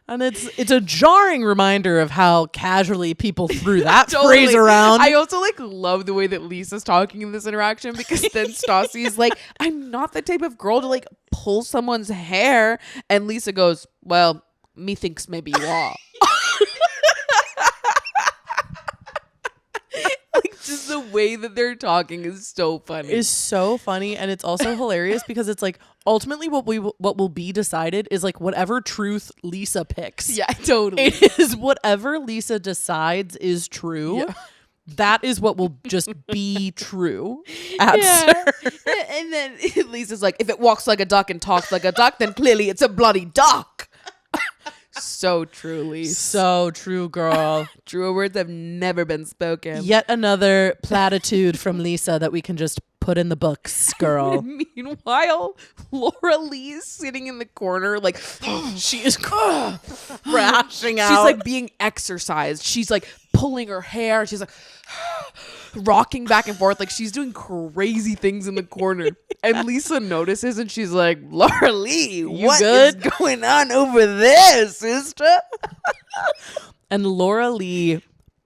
And it's a jarring reminder of how casually people threw that Totally. phrase around. I also like love the way that Lisa's talking in this interaction, because then Stassi's like, I'm not the type of girl to like pull someone's hair. And Lisa goes, well, methinks maybe you are. Like, just the way that they're talking is so funny. Is so funny, and it's also hilarious because it's like ultimately what will be decided is like whatever truth Lisa picks. Yeah, totally. It is whatever Lisa decides is true. Yeah. That is what will just be true. Absurd. And then Lisa's like, if it walks like a duck and talks like a duck, then clearly it's a bloody duck. So true, Lisa. So true, girl. Truer words have never been spoken. Yet another platitude from Lisa that we can just put in the books, girl. Meanwhile, Laura-Leigh is sitting in the corner, like She is crashing out. she's like being exercised. She's like pulling her hair. She's like rocking back and forth, like she's doing crazy things in the corner. And Lisa notices, and she's like, Laura-Leigh, what is good? going on over there, sister? And Laura-Leigh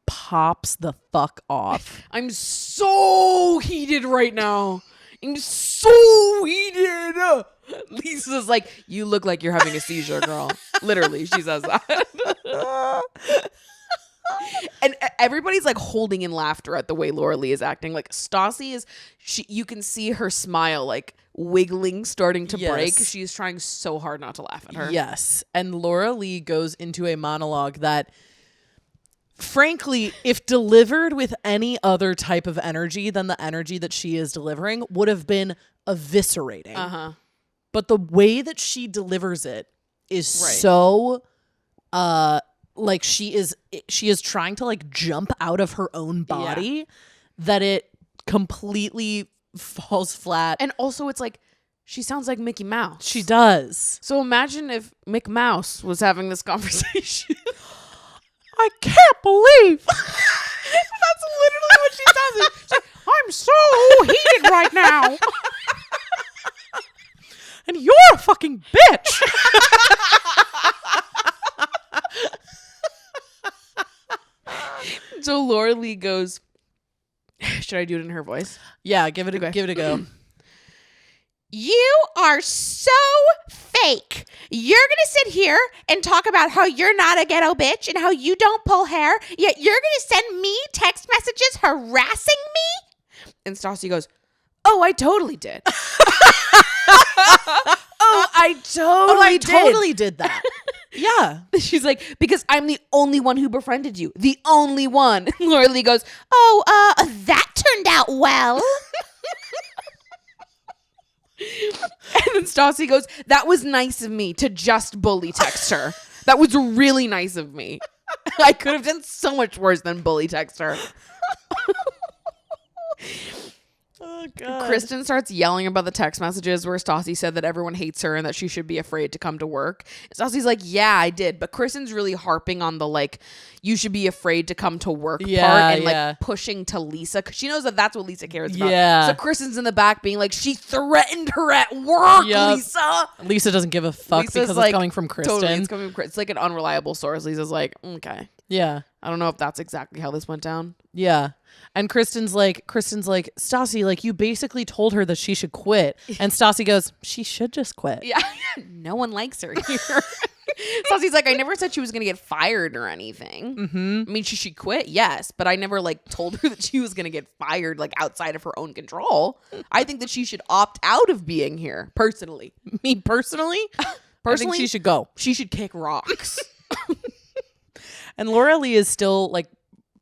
pops the fuck off. I'm so heated right now. I'm so heated. Lisa's like, you look like you're having a seizure, girl. Literally, she says that. And everybody's like holding in laughter at the way Laura-Leigh is acting. Like Stassi is, you can see her smile like wiggling, starting to break. She's trying so hard not to laugh at her. Yes. And Laura-Leigh goes into a monologue that, frankly, if delivered with any other type of energy than the energy that she is delivering, would have been eviscerating. But the way that she delivers it is so like she is trying to like jump out of her own body that it completely falls flat. And also it's like, she sounds like Mickey Mouse. She does. So imagine if Mick Mouse was having this conversation. I can't believe. That's literally what she sounds like. She's like, I'm so heated right now. And you're a fucking bitch. So Laura-Leigh goes, should I do it in her voice? Yeah, give it a go. You are so fake. You're going to sit here and talk about how you're not a ghetto bitch and how you don't pull hair, yet you're going to send me text messages harassing me? And Stassi goes, oh, I totally did. I totally did that. Yeah. She's like, because I'm the only one who befriended you. The only one. Laura-Leigh goes, Oh, that turned out well. and then Stassi goes, that was nice of me to just bully text her. That was really nice of me. I could have done so much worse than bully text her. Oh god. Kristen starts yelling about the text messages where Stassi said that everyone hates her and that she should be afraid to come to work. Stassi's like, yeah, I did. But Kristen's really harping on the like, you should be afraid to come to work part and like pushing to Lisa because she knows that that's what Lisa cares about. Yeah. So Kristen's in the back being like, she threatened her at work, Lisa. Lisa doesn't give a fuck Lisa's because like, it's coming from Kristen. Totally, it's coming from Kristen. It's like an unreliable source. Lisa's like, okay. Yeah. I don't know if that's exactly how this went down. Yeah. And Kristen's like, Stassi, like you basically told her that she should quit. And Stassi goes, she should just quit. Yeah. No one likes her here. Stassi's like, I never said she was going to get fired or anything. Mm-hmm. I mean, she should quit, yes. But I never like told her that she was going to get fired like outside of her own control. I think that she should opt out of being here, personally. Me personally? I think she should go. She should kick rocks. And laura-leigh is still like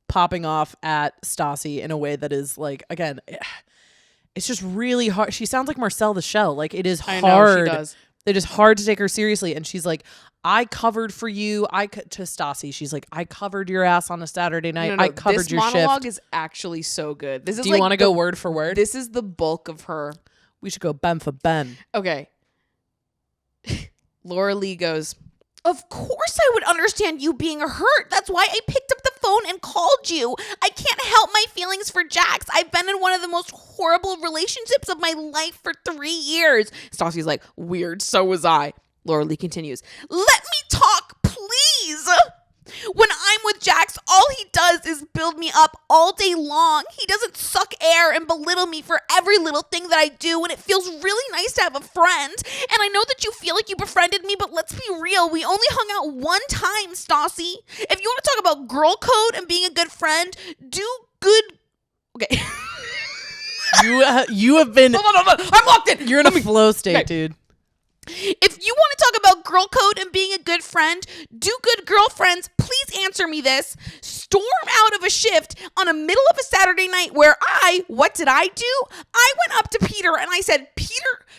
popping off at Stassi in a way that is like, again, it's just really hard. She sounds like Marcel the Shell. Like it is hard. I know, she does. It is hard to take her seriously. And she's like, I covered for you. To Stassi, she's like, I covered your ass on a Saturday night. No, I covered your shift. This monologue is actually so good. This is Do you want to go word for word? This is the bulk of her. We should go Ben for Ben. Okay. Laura-leigh goes, Of course I would understand you being hurt. That's why I picked up the phone and called you. I can't help my feelings for Jax. I've been in one of the most horrible relationships of my life for 3 years. Stassi's like, weird, so was I. Laura-leigh continues, let me talk, please. When I'm with Jax, all he does is build me up all day long. He doesn't suck air and belittle me for every little thing that I do, and it feels really nice to have a friend. And I know that you feel like you befriended me, but let's be real. We only hung out one time, Stassi. If you want to talk about girl code and being a good friend, do good... Okay. You have been... Hold on. I'm locked in. You're in a flow state, dude. If you want to talk about girl code and being a good friend, do good girlfriends, please answer me this. Storm out of a shift on a middle of a Saturday night where what did I do? I went up to Peter and I said, Peter,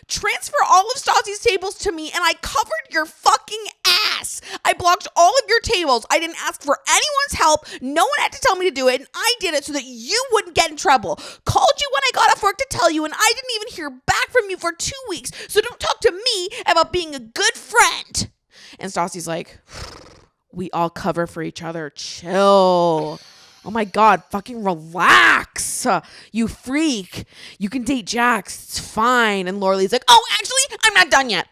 transfer all of Stassi's tables to me, and I covered your fucking ass. I blocked all of your tables. I didn't ask for anyone's help. No one had to tell me to do it, and I did it so that you wouldn't get in trouble. Called you when I got off work to tell you, and I didn't even hear back from you for 2 weeks, so don't talk to me about being a good friend. And Stassi's like, we all cover for each other. Chill. Oh my God, fucking relax. You freak. You can date Jax. It's fine. And Laura-leigh's like, oh, actually, I'm not done yet.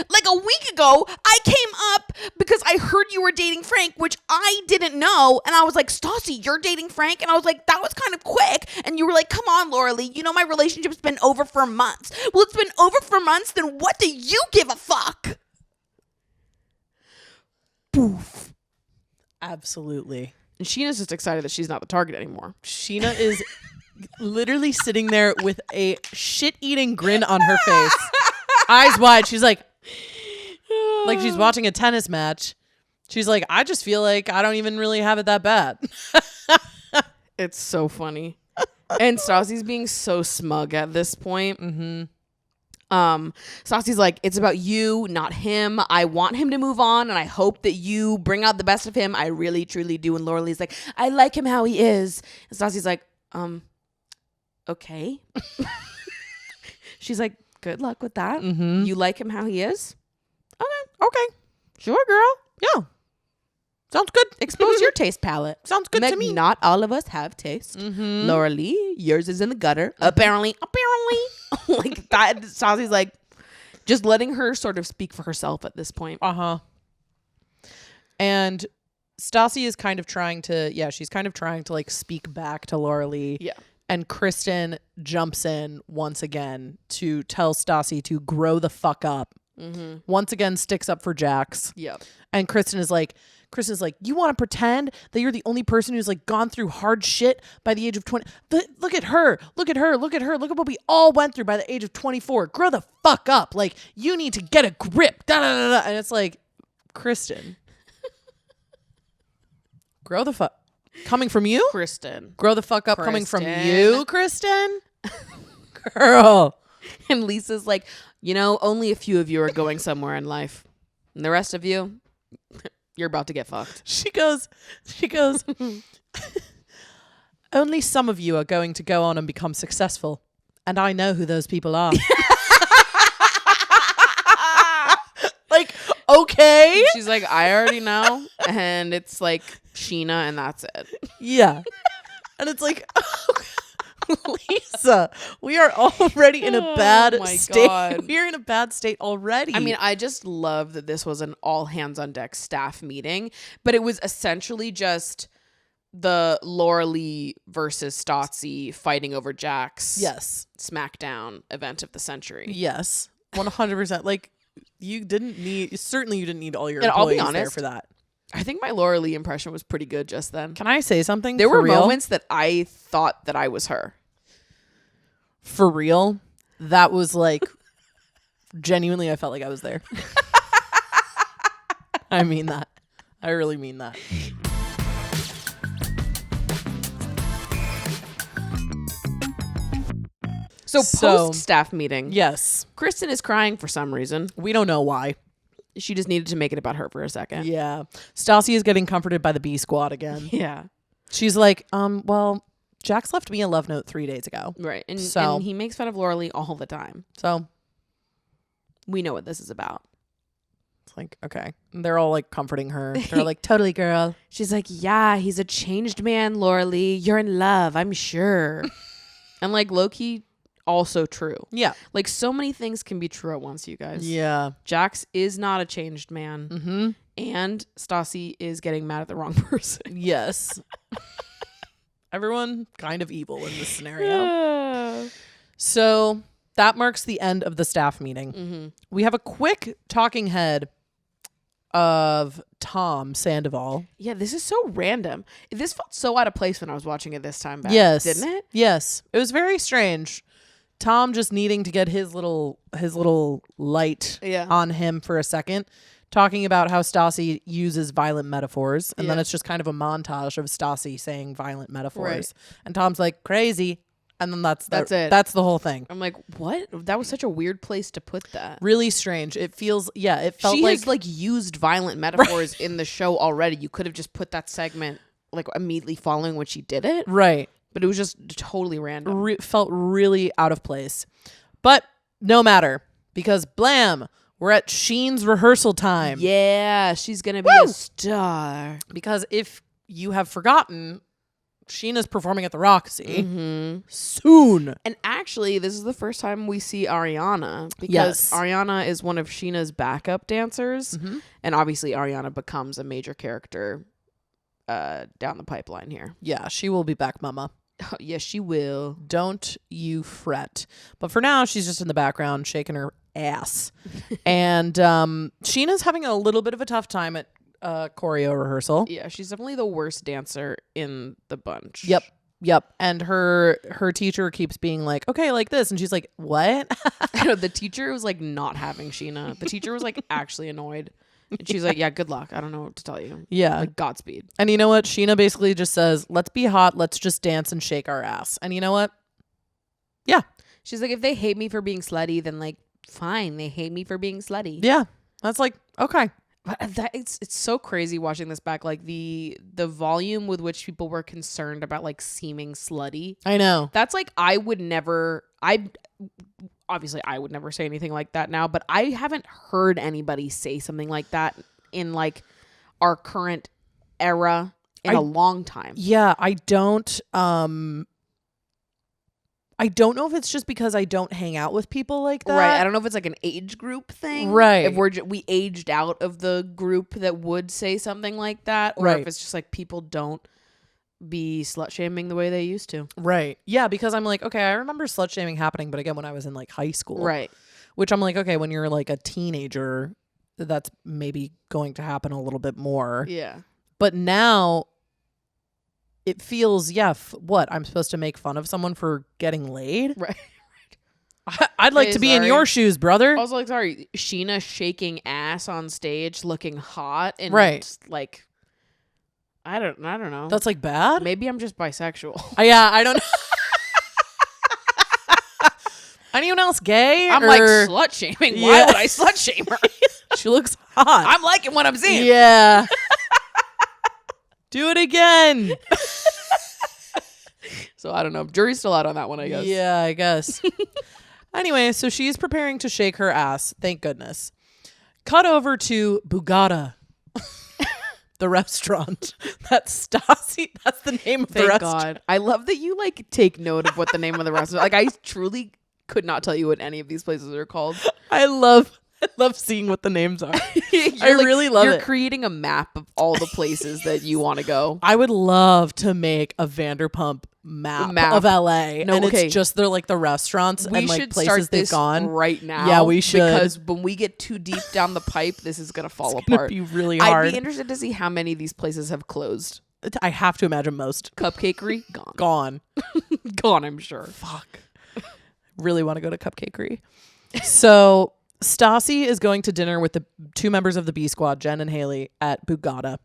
Like a week ago, I came up because I heard you were dating Frank, which I didn't know. And I was like, Stassi, you're dating Frank? And I was like, that was kind of quick. And you were like, come on, Laura-leigh. You know my relationship's been over for months. Well, it's been over for months. Then what do you give a fuck? Poof. Absolutely. And SCHEANA's just excited that she's not the target anymore. SCHEANA is literally sitting there with a shit-eating grin on her face. Eyes wide. She's like she's watching a tennis match. She's like, I just feel like I don't even really have it that bad. It's so funny. And Stassi's being so smug at this point. Mm-hmm. Stassi's like, it's about you, not him. I want him to move on, and I hope that you bring out the best of him. I really, truly do. And Laura-leigh's like, I like him how he is. And Stassi's like, okay. She's like, good luck with that. Mm-hmm. You like him how he is? Okay. Sure, girl. Yeah. Sounds good. Expose your taste palette. Sounds good to me. Not all of us have taste. Mm-hmm. Laura-leigh, yours is in the gutter. Mm-hmm. Apparently. Like that. Stassi's like just letting her sort of speak for herself at this point. Uh-huh. And Stassi is kind of trying to, she's kind of trying to like speak back to Laura-leigh. Yeah. And Kristen jumps in once again to tell Stassi to grow the fuck up. Mm-hmm. Once again, sticks up for Jax. Yep. And Kristen's like, you want to pretend that you're the only person who's like gone through hard shit by the age of 20. Look at her. Look at what we all went through by the age of 24. Grow the fuck up. Like, you need to get a grip. Da, da, da, da. And it's like, Kristen, grow the fuck. Coming from you? Kristen. Grow the fuck up. Coming from you, Kristen? Girl. And Lisa's like, only a few of you are going somewhere in life. And the rest of you, you're about to get fucked. She goes, only some of you are going to go on and become successful. And I know who those people are. Like, okay. She's like, I already know. And it's like SCHEANA and that's it. Yeah. And it's like, Lisa, we are already in a bad my state. God. We're in a bad state already. I mean, I just love that this was an all hands on deck staff meeting, but it was essentially just the laura-leigh versus stassi fighting over Jack's yes. SmackDown event of the century. Yes. 100%. Like, you didn't need all your And I'll be employees there honest, for that. I think my laura-leigh impression was pretty good just then. Can I say something? There for were real? moments that I thought that I was her. For real, that was like, genuinely, I felt like I was there. I mean that. I really mean that. So So- post staff meeting, Yes. Kristen is crying for some reason. We don't know why. She just needed to make it about her for a second. Yeah. Stassi is getting comforted by the B squad again. Yeah. She's like, well, Jax left me a love note 3 days ago. Right. And, So- and he makes fun of laura-leigh all the time. So We know what this is about. it's like, okay. And they're all like comforting her. They're like, totally, girl. She's like, yeah, he's a changed man, laura-leigh. You're in love, I'm sure. And like low-key, also true. Yeah. Like so many things can be true at once, you guys. Yeah. Jax is not a changed man. Mm-hmm. And Stassi is getting mad at the wrong person. Yes. Everyone kind of evil in this scenario. So that marks the end of the staff meeting. Mm-hmm. We have a quick talking head of Tom Sandoval. Yeah, this is so random. This felt so out of place when I was watching it this time back. Yes. Didn't it? Yes. It was very strange. Tom just needing to get his little light Yeah. on him for a second, talking about how Stassi uses violent metaphors, and then Yeah. it's just kind of a montage of Stassi saying violent metaphors. Right. And Tom's like, crazy. And then that's it. That's the whole thing. I'm like, what? That was such a weird place to put that. Really strange. It feels, it felt She like, has like used violent metaphors in the show already. You could have just put that segment like immediately following when she did it, right. but it was just totally random. Felt really out of place. But no matter, because blam, we're at Sheen's rehearsal time. Yeah, she's gonna be a star. Because if you have forgotten, Sheena's performing at the Roxy Mm-hmm. soon. And actually, this is the first time we see Ariana because Yes. Ariana is one of Sheena's backup dancers, Mm-hmm. and obviously Ariana becomes a major character down the pipeline here. Yeah, she will be back, mama. Yes, she will. Don't you fret. But for now, she's just in the background shaking her ass. And Sheena's having a little bit of a tough time at choreo rehearsal. Yeah, she's definitely the worst dancer in the bunch. Yep. And her teacher keeps being like, okay, like this. And she's like, what? I know, the teacher was like not having Sheena. The teacher was like actually annoyed. And she's like, yeah, good luck. I don't know what to tell you. Yeah. Like Godspeed. And you know what? Sheena basically just says, let's be hot. Let's just dance and shake our ass. And you know what? Yeah. She's like, if they hate me for being slutty, then like, fine. They hate me for being slutty. Yeah. That's like, okay. But that it's so crazy watching this back. Like the volume with which people were concerned about like seeming slutty. I know. That's like, I would never say anything like that now, but I haven't heard anybody say something like that in like our current era in a long time. Yeah. I don't know if it's just because I don't hang out with people like that. Right. I don't know if it's like an age group thing. Right. If we aged out of the group that would say something like that. Or Right. if it's just like people don't be slut shaming the way they used to. Right. Yeah, because I'm like, okay, I remember slut shaming happening, but again, when I was in like high school. Right. Which I'm like, okay, when you're like a teenager, that's maybe going to happen a little bit more. Yeah. But now it feels, what? I'm supposed to make fun of someone for getting laid? Right. I'd like Hey, to be in sorry. your shoes, brother. Also, like, sorry, Sheena shaking ass on stage, looking hot, and Right. like, I don't know. That's like bad? Maybe I'm just bisexual. Yeah, I don't know. Anyone else gay? I'm or- like slut shaming. Why Yeah. would I slut shame her? She looks hot. I'm liking what I'm seeing. Yeah. Do it again. So I don't know. Jury's still out on that one, I guess. Yeah, I guess. Anyway, so she's preparing to shake her ass. Thank goodness. Cut over to Bugatti, the restaurant. That's Stassi. That's the name of the Thank restaurant. God. I love that you like take note of what the name of the restaurant. Like I truly could not tell you what any of these places are called. I love seeing what the names are. I really love You're it. creating a map of all the places that you want to go. I would love to make a Vanderpump map of LA. No, and okay. it's just they're like the restaurants We and like should places start they've this gone right now. Yeah, we should. Because when we get too deep down the pipe, this is gonna fall It's gonna apart. be really I'd hard. be interested to see how many of these places have closed. I have to imagine most Cupcakery gone, gone. gone. I'm sure. Fuck. Really want to go to Cupcakery. So Stassi is going to dinner with the two members of the B Squad, Jen and Haley, at Bugatti.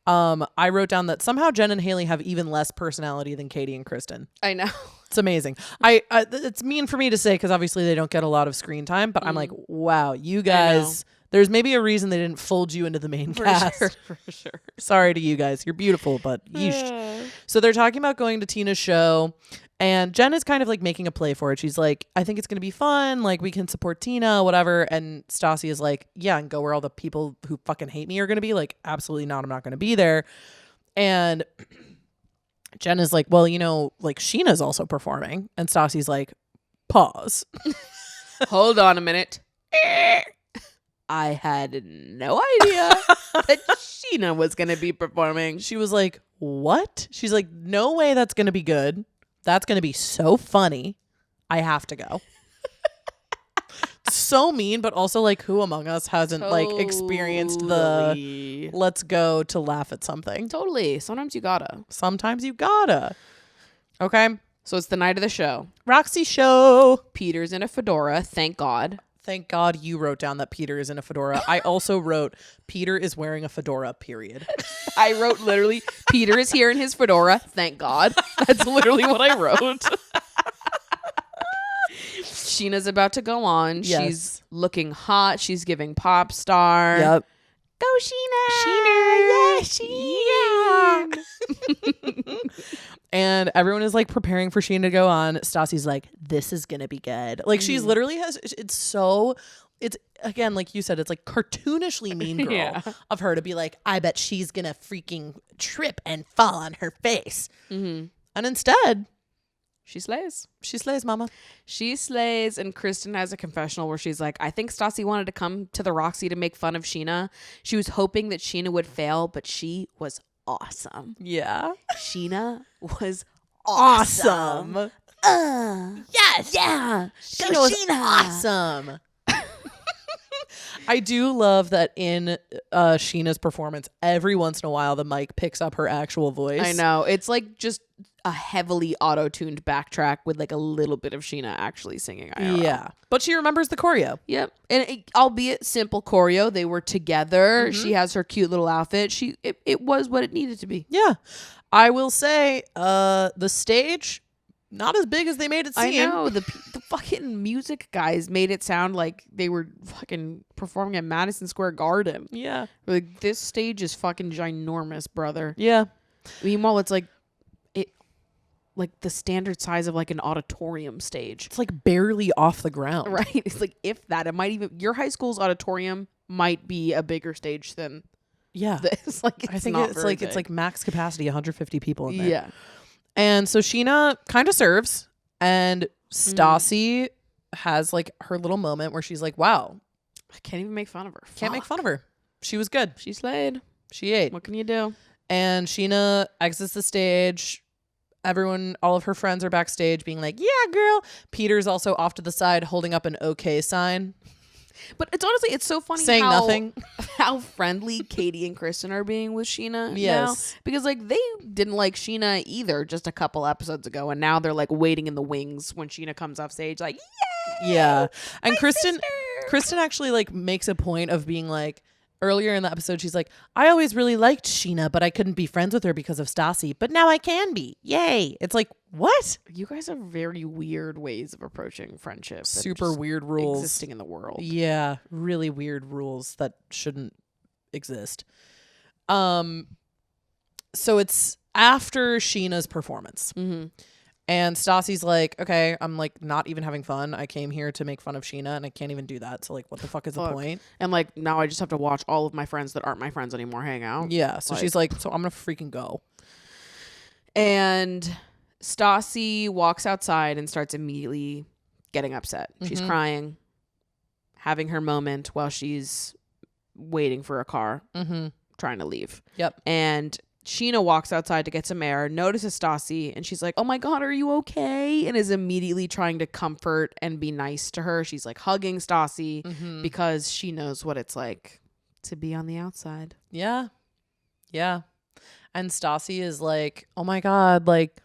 I wrote down that somehow Jen and Haley have even less personality than Katie and Kristen. I know. It's amazing. It's mean for me to say because obviously they don't get a lot of screen time, but I'm like, wow, you guys. There's maybe a reason they didn't fold you into the main cast. For sure. Sorry to you guys. You're beautiful, but yeesh. So they're talking about going to Tina's show. And Jen is kind of like making a play for it. She's like, I think it's going to be fun. Like, we can support Tina, whatever. And Stassi is like, yeah, and go where all the people who fucking hate me are going to be. Like, absolutely not. I'm not going to be there. And Jen is like, well, you know, like, SCHEANA's also performing. And Stassi's like, pause. Hold on a minute. I had no idea that SCHEANA was going to be performing. She was like, what? She's like, no way that's going to be good. That's going to be so funny. I have to go. So mean, but also like who among us hasn't like experienced the let's go to laugh at something. Totally. Sometimes you gotta. Sometimes you gotta. Okay. So it's the night of the show. ROXY show. Peter's in a fedora. Thank God. Thank God you wrote down that Peter is in a fedora. I also wrote Peter is wearing a fedora, period. I wrote literally, Peter is here in his fedora. Thank God. That's literally what I wrote. SCHEANA's about to go on. Yes. She's looking hot. She's giving pop star. Yep. Go SCHEANA. SCHEANA. Yeah, And everyone is like preparing for SCHEANA to go on. Stassi's like, this is gonna be good. Like she's literally has it's again, like you said, it's like cartoonishly mean girl Yeah. of her to be like, I bet she's gonna freaking trip and fall on her face. And instead, She slays. she slays, mama. She slays, and Kristen has a confessional where she's like, I think Stassi wanted to come to the ROXY to make fun of SCHEANA. She was hoping that SCHEANA would fail, but she was awesome. Yeah. SCHEANA was awesome. Yes. Yeah. SCHEANA was awesome. I do love that in SCHEANA's performance, every once in a while the mic picks up her actual voice. I know. It's like just a heavily auto-tuned backtrack with like a little bit of SCHEANA actually singing IRL. Yeah. But she remembers the choreo. Yep. And albeit simple choreo, they were together. She has her cute little outfit. It was what it needed to be. Yeah. I will say the stage, not as big as they made it seem. I know. The fucking music guys made it sound like they were fucking performing at Madison Square Garden. Yeah. Like, this stage is fucking ginormous, brother. Yeah. Meanwhile, it's like the standard size of like an auditorium stage. It's like barely off the ground. Right? It's like, if that, it might even, your high school's auditorium might be a bigger stage than Yeah. this. Like, I think it's like max capacity, 150 people in there. yeah. And so SCHEANA kind of serves, and Stassi has like her little moment where she's like, wow, I can't even make fun of her. can't make fun of her. She was good. She slayed. She ate. What can you do? And SCHEANA exits the stage. Everyone, all of her friends are backstage being like, yeah, girl. Peter's also off to the side holding up an okay sign. But it's honestly, it's so funny Saying nothing. how friendly Katie and Kristen are being with SCHEANA Yes. now. Because like they didn't like SCHEANA either just a couple episodes ago, and now they're like waiting in the wings when SCHEANA comes off stage like, yay! Yeah. And Kristen sister! actually like makes a point of being like, earlier in the episode, she's like, I always really liked SCHEANA, but I couldn't be friends with her because of Stassi. But now I can be. Yay. It's like, what? You guys have very weird ways of approaching friendship. and Super just weird rules. existing in the world. Yeah. Really weird rules that shouldn't exist. So it's after SCHEANA's performance. And Stassi's like, okay, I'm like not even having fun. I came here to make fun of SCHEANA and I can't even do that. So like, what the fuck is the point? And like now I just have to watch all of my friends that aren't my friends anymore hang out. Yeah. So she's like, so I'm gonna freaking go. And Stassi walks outside and starts immediately getting upset. She's crying, having her moment while she's waiting for a car, trying to leave. Yep. And SCHEANA walks outside to get some air, notices Stassi, and she's like, oh my God, are you okay? And is immediately trying to comfort and be nice to her. She's like hugging Stassi because she knows what it's like to be on the outside. Yeah. Yeah. And Stassi is like, oh my God, like,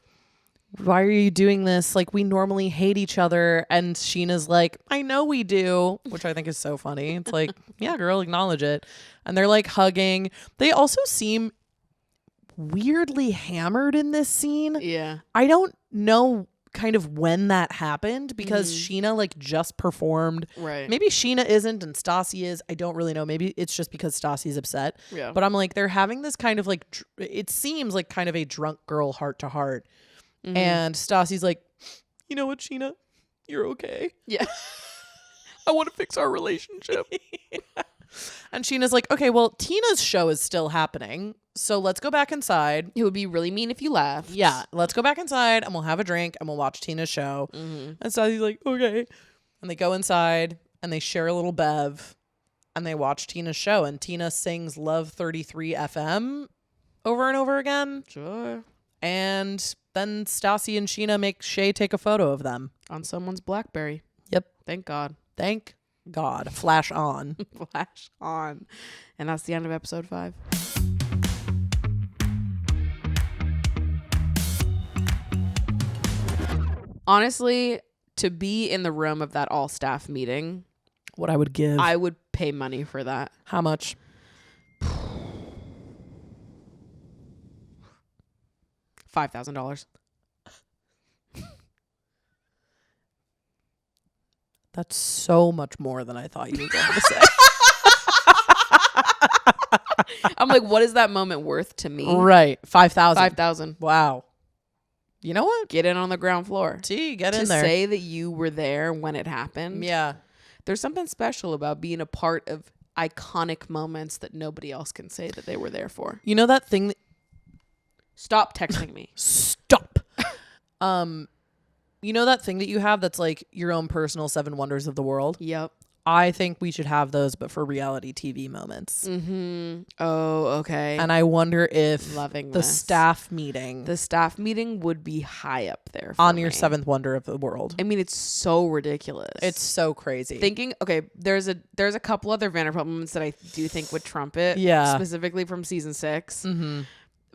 why are you doing this? Like, we normally hate each other. And SCHEANA's like, I know we do, which I think is so funny. It's like, yeah, girl, acknowledge it. And they're like hugging. They also seem weirdly hammered in this scene. Yeah. I don't know kind of when that happened because SCHEANA like just performed. Right. Maybe SCHEANA isn't and Stassi is. I don't really know. Maybe it's just because Stassi's upset. Yeah. But I'm like, they're having this kind of like, it seems like kind of a drunk girl heart to heart. And Stassi's like, you know what, SCHEANA? You're okay. Yeah. I want to fix our relationship. And SCHEANA's like, okay, well, Tina's show is still happening. So let's go back inside. It would be really mean if you left. Yeah, let's go back inside and we'll have a drink and we'll watch Tina's show. And Stassi's like, okay. And they go inside and they share a little bev and they watch Tina's show. And Tina sings Love 33 FM over and over again. Sure. And then Stassi and SCHEANA make Shay take a photo of them. On someone's BlackBerry. Yep. Thank God. Thank God. Flash on. Flash on. And that's the end of episode 5. Honestly, to be in the room of that all staff meeting, What I would give. I would pay money for that. How much? $5,000. That's so much more than I thought you were going to say. I'm like, what is that moment worth to me? Right. 5,000. 5,000. Wow. You know what? Get in on the ground floor. Gee, get To in there. say that you were there when it happened. Yeah. There's something special about being a part of iconic moments that nobody else can say that they were there for. You know that thing that... Stop texting me. Stop. You know that thing that you have that's like your own personal 7 wonders of the world? Yep. I think we should have those, but for reality TV moments. Oh, okay. And I wonder if Loving the this. staff meeting The staff meeting would be high up there for on your me. 7th wonder of the world. I mean, it's so ridiculous. It's so crazy. Thinking, okay, there's a couple other Vanderpump moments that I do think would trump it. Yeah. Specifically from season 6.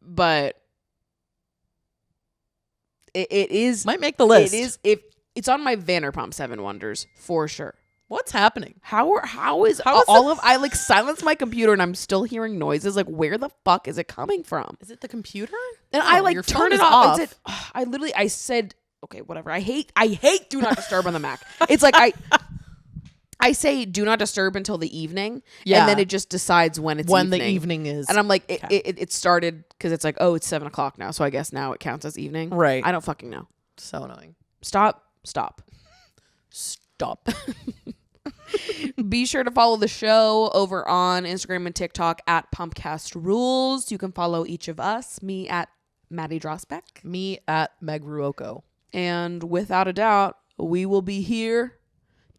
But it is Might make the list. It is if it's on my Vanderpump 7 wonders for sure. What's happening? How is all of I like silenced my computer and I'm still hearing noises. Like, where the fuck is it coming from? Is it the computer? And I like your turned phone it is off. I said, okay, whatever. I hate do not disturb on the Mac. It's like I say do not disturb until the evening, Yeah. and then it just decides when it's When evening. the evening is. And I'm like, it started because it's like, oh, it's 7 o'clock now, so I guess now it counts as evening. Right. I don't fucking know. So annoying. Stop. Stop. Be sure to follow the show over on Instagram and TikTok at Pumpcast Rules. You can follow each of us, me at Maddie Drosbeck. Me at Meg Ruoko. And without a doubt, we will be here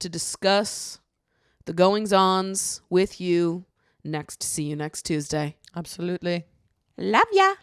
to discuss the goings-ons with you see you next Tuesday. Absolutely. Love ya.